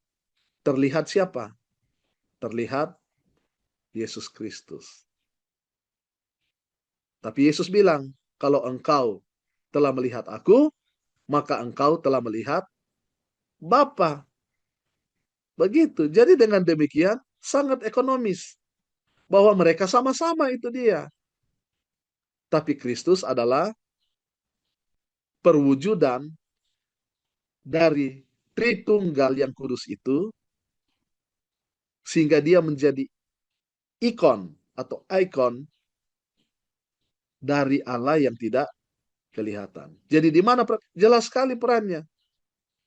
terlihat siapa? Terlihat Yesus Kristus. Tapi Yesus bilang, kalau engkau telah melihat aku, maka engkau telah melihat Bapa. Begitu. Jadi dengan demikian sangat ekonomis. Bahwa mereka sama-sama itu dia. Tapi Kristus adalah perwujudan dari Tritunggal yang kudus itu, sehingga dia menjadi ikon atau ikon dari Allah yang tidak kelihatan. Jadi di mana jelas sekali perannya.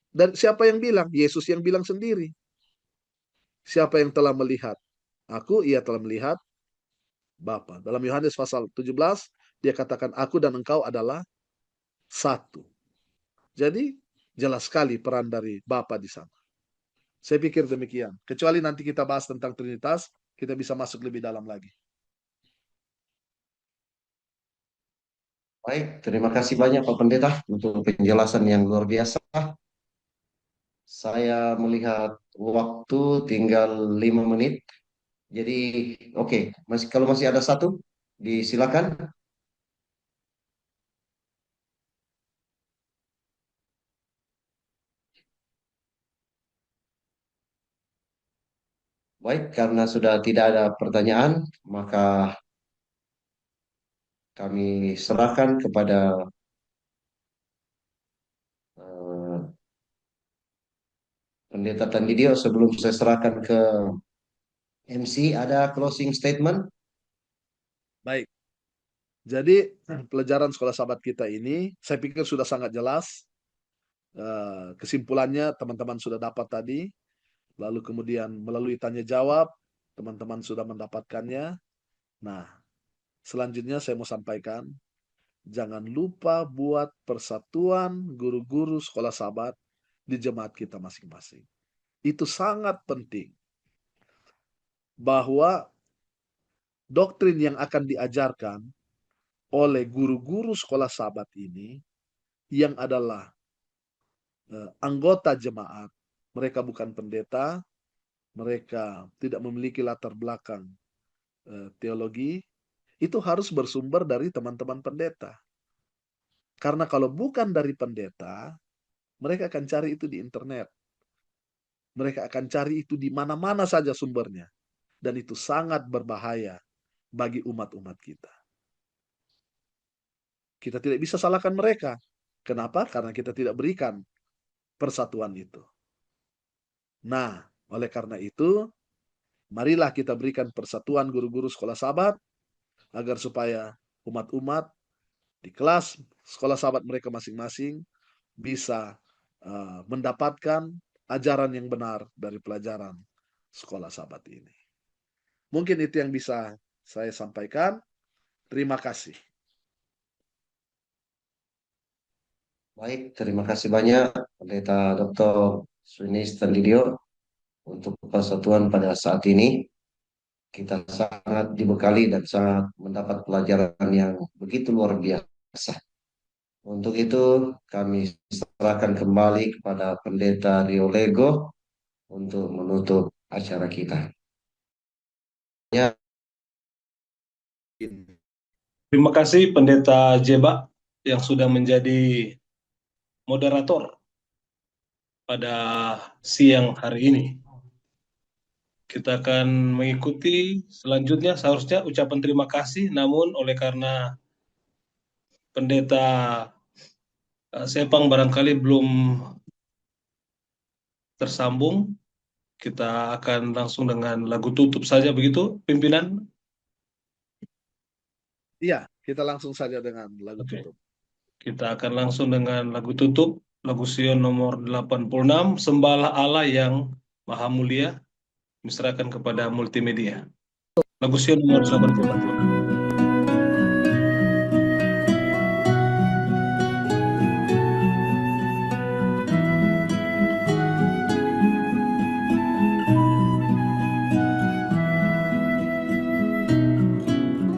Dan siapa yang bilang? Yesus yang bilang sendiri. Siapa yang telah melihat aku, ia telah melihat Bapa. Dalam Yohanes pasal 17, dia katakan aku dan engkau adalah satu. Jadi jelas sekali peran dari Bapa di sana. Saya pikir demikian. Kecuali nanti kita bahas tentang Trinitas, kita bisa masuk lebih dalam lagi. Baik, terima kasih banyak Pak Pendeta untuk penjelasan yang luar biasa. Saya melihat waktu tinggal 5 menit. Jadi, oke, kalau masih ada satu, disilakan. Baik, karena sudah tidak ada pertanyaan, maka kami serahkan kepada Pendeta Tandidio. Sebelum saya serahkan ke MC, ada closing statement? Baik. Jadi pelajaran sekolah sahabat kita ini, saya pikir sudah sangat jelas. Kesimpulannya teman-teman sudah dapat tadi. Lalu kemudian melalui tanya jawab, teman-teman sudah mendapatkannya. Nah, selanjutnya saya mau sampaikan, jangan lupa buat persatuan guru-guru sekolah sahabat di jemaat kita masing-masing. Itu sangat penting. Bahwa doktrin yang akan diajarkan oleh guru-guru sekolah sahabat ini, yang adalah anggota jemaat, mereka bukan pendeta, mereka tidak memiliki latar belakang teologi, itu harus bersumber dari teman-teman pendeta. Karena kalau bukan dari pendeta, mereka akan cari itu di internet. Mereka akan cari itu di mana-mana saja sumbernya. Dan itu sangat berbahaya bagi umat-umat kita. Kita tidak bisa salahkan mereka. Kenapa? Karena kita tidak berikan persatuan itu. Nah, oleh karena itu, marilah kita berikan persatuan guru-guru sekolah Sabat, agar supaya umat-umat di kelas sekolah Sabat mereka masing-masing bisa mendapatkan ajaran yang benar dari pelajaran sekolah Sabat ini. Mungkin itu yang bisa saya sampaikan. Terima kasih. Baik, terima kasih banyak Pendeta Dr. Sunis Tandidio untuk persatuan pada saat ini. Kita sangat dibekali dan sangat mendapat pelajaran yang begitu luar biasa. Untuk itu kami serahkan kembali kepada Pendeta Rio Lego untuk menutup acara kita. Ya, Terima kasih Pendeta Jeba yang sudah menjadi moderator pada siang hari ini. Kita akan mengikuti selanjutnya, seharusnya ucapan terima kasih, namun oleh karena Pendeta Sepang barangkali belum tersambung, kita akan langsung dengan lagu tutup saja, begitu pimpinan? Iya, kita langsung saja dengan lagu Oke. tutup. Kita akan langsung dengan lagu tutup, lagu Sion nomor 86, Sembahlah Allah yang Maha Mulia, diserahkan kepada multimedia. Lagu Sion nomor 86.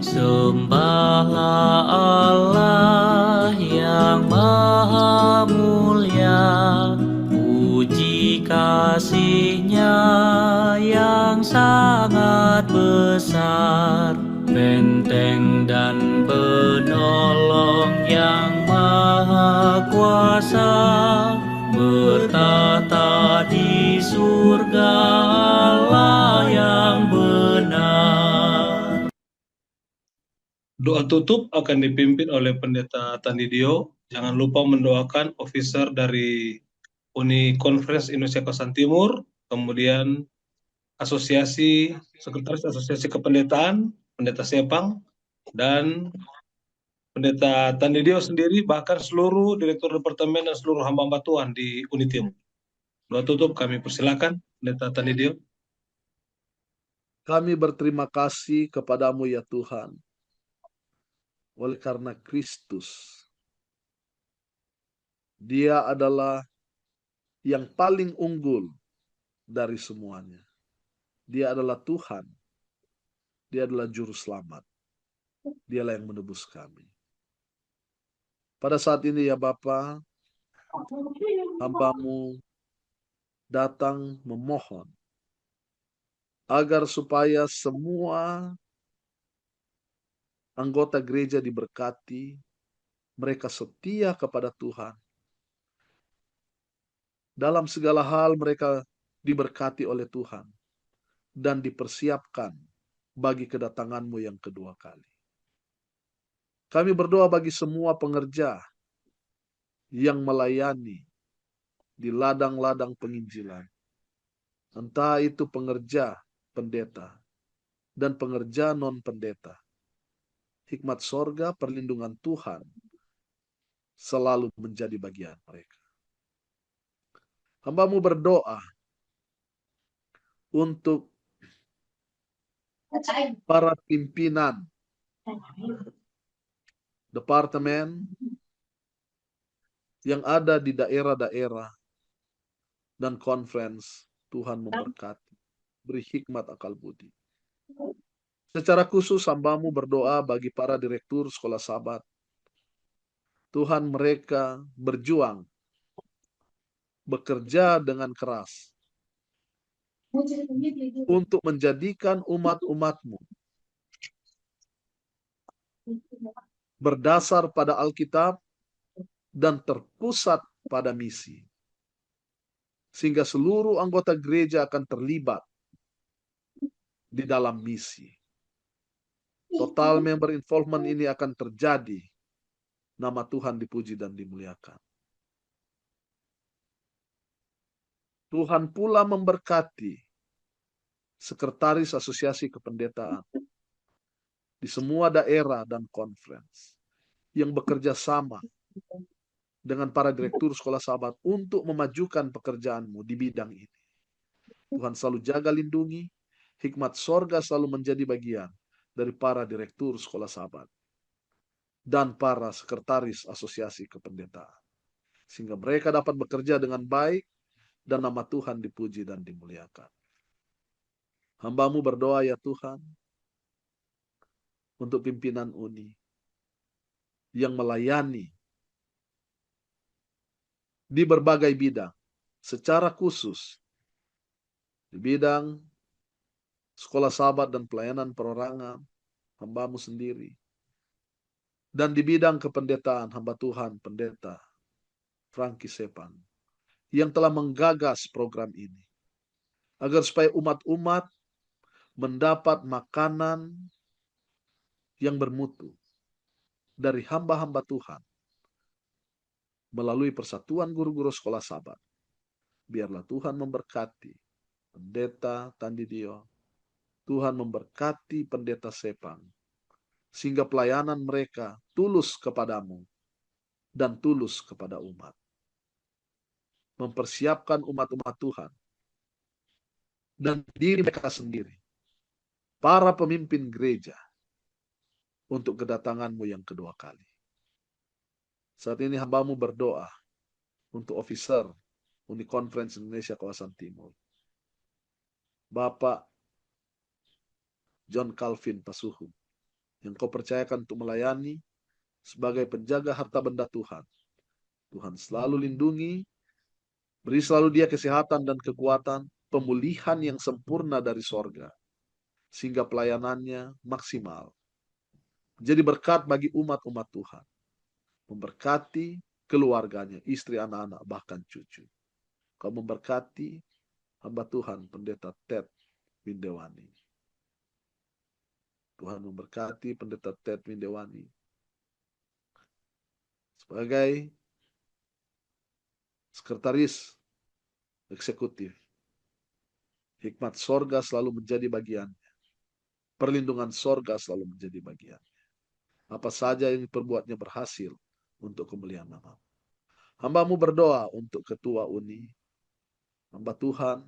Sembahlah Allah yang Maha Mulia, puji kasih-Nya yang sangat besar, benteng dan penolong yang Maha Kuasa, bertata di surga Allah yang benar. Doa tutup akan dipimpin oleh Pendeta Tandidio. Jangan lupa mendoakan officer dari Uni Conference Indonesia Kawasan Timur, kemudian Sekretaris Asosiasi Kependetaan, Pendeta Sepang, dan Pendeta Tandidio sendiri, bahkan seluruh Direktur Departemen dan seluruh hamba-hamba Tuhan di Uni Timur. Doa tutup kami persilakan, Pendeta Tandidio. Kami berterima kasih kepadamu ya Tuhan, oleh karena Kristus. Dia adalah yang paling unggul dari semuanya. Dia adalah Tuhan. Dia adalah juru selamat. Dialah yang menebus kami. Pada saat ini ya Bapa, hamba-Mu datang memohon agar supaya semua anggota gereja diberkati, mereka setia kepada Tuhan. Dalam segala hal mereka diberkati oleh Tuhan dan dipersiapkan bagi kedatangan-Mu yang kedua kali. Kami berdoa bagi semua pengerja yang melayani di ladang-ladang penginjilan. Entah itu pengerja pendeta dan pengerja non-pendeta. Hikmat sorga, perlindungan Tuhan selalu menjadi bagian mereka. Hamba-Mu berdoa untuk para pimpinan departemen yang ada di daerah-daerah dan conference. Tuhan memberkati, beri hikmat akal budi. Secara khusus hamba-Mu berdoa bagi para direktur sekolah Sabat. Tuhan, mereka berjuang bekerja dengan keras untuk menjadikan umat-umatmu berdasar pada Alkitab dan terpusat pada misi. Sehingga seluruh anggota gereja akan terlibat di dalam misi. Total member involvement ini akan terjadi. Nama Tuhan dipuji dan dimuliakan. Tuhan pula memberkati sekretaris asosiasi kependetaan di semua daerah dan conference yang bekerja sama dengan para direktur sekolah sahabat untuk memajukan pekerjaanmu di bidang ini. Tuhan selalu jaga lindungi, hikmat sorga selalu menjadi bagian dari para direktur sekolah sahabat dan para sekretaris asosiasi kependetaan. Sehingga mereka dapat bekerja dengan baik dan nama Tuhan dipuji dan dimuliakan. Hamba-Mu berdoa ya Tuhan untuk pimpinan UNI yang melayani di berbagai bidang, secara khusus di bidang sekolah sahabat dan pelayanan perorangan, hamba-Mu sendiri. Dan di bidang kependetaan, hamba Tuhan, Pendeta Franky Sepang, yang telah menggagas program ini. Agar supaya umat-umat mendapat makanan yang bermutu dari hamba-hamba Tuhan melalui persatuan guru-guru sekolah sahabat. Biarlah Tuhan memberkati Pendeta Tandidio, Tuhan memberkati Pendeta Sepang, sehingga pelayanan mereka tulus kepadamu dan tulus kepada umat. Mempersiapkan umat-umat Tuhan dan diri mereka sendiri, para pemimpin gereja, untuk kedatanganmu yang kedua kali. Saat ini hamba-Mu berdoa untuk officer Uni Conference Indonesia Kawasan Timur, Bapak John Calvin Pasuhu, yang Kau percayakan untuk melayani sebagai penjaga harta benda Tuhan. Tuhan selalu lindungi, beri selalu dia kesehatan dan kekuatan, pemulihan yang sempurna dari sorga, sehingga pelayanannya maksimal. Jadi berkat bagi umat-umat Tuhan. Memberkati keluarganya, istri, anak-anak, bahkan cucu. Kau memberkati hamba Tuhan, Pendeta Ted Windewani. Tuhan memberkati Pendeta Ted Windewani sebagai sekretaris eksekutif. Hikmat sorga selalu menjadi bagiannya. Perlindungan sorga selalu menjadi bagiannya. Apa saja yang diperbuatnya berhasil untuk kemuliaan nama. Hamba-Mu berdoa untuk Ketua UNI, hamba Tuhan,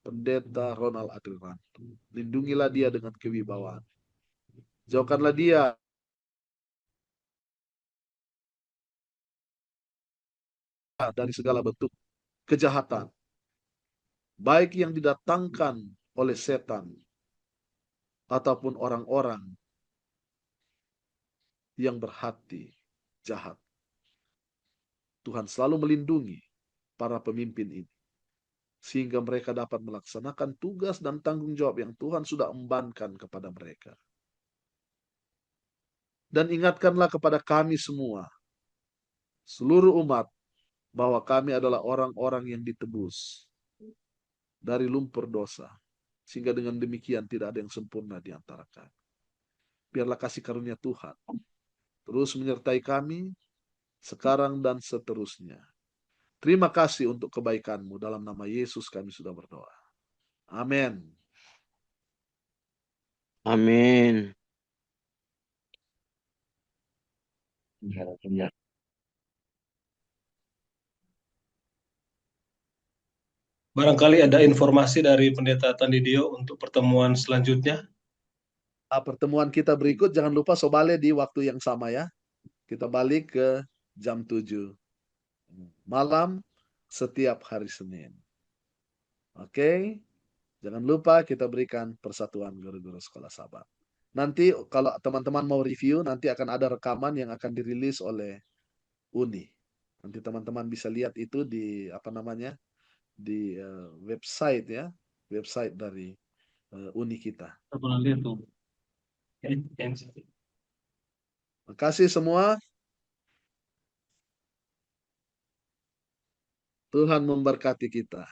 Pendeta Ronald Adrianto. Lindungilah dia dengan kewibawaan. Jauhkanlah dia dari segala bentuk kejahatan, baik yang didatangkan oleh setan ataupun orang-orang yang berhati jahat. Tuhan selalu melindungi para pemimpin ini, sehingga mereka dapat melaksanakan tugas dan tanggung jawab yang Tuhan sudah embankan kepada mereka. Dan ingatkanlah kepada kami semua, seluruh umat, bahwa kami adalah orang-orang yang ditebus dari lumpur dosa, sehingga dengan demikian tidak ada yang sempurna di antara kami. Biarlah kasih karunia Tuhan terus menyertai kami sekarang dan seterusnya. Terima kasih untuk kebaikan-Mu. Dalam nama Yesus kami sudah berdoa. Amin. Amin. Barangkali ada informasi dari Pendeta Tandidio untuk pertemuan selanjutnya. Pertemuan kita berikut jangan lupa sobale di waktu yang sama ya. Kita balik ke jam 7 malam setiap hari Senin. Oke. Jangan lupa kita berikan persatuan guru-guru sekolah sahabat. Nanti kalau teman-teman mau review, nanti akan ada rekaman yang akan dirilis oleh UNI. Nanti teman-teman bisa lihat itu di apa namanya, di website ya, website dari uni kita. Saya pernah lihat tuh. Terima kasih semua. Tuhan memberkati kita.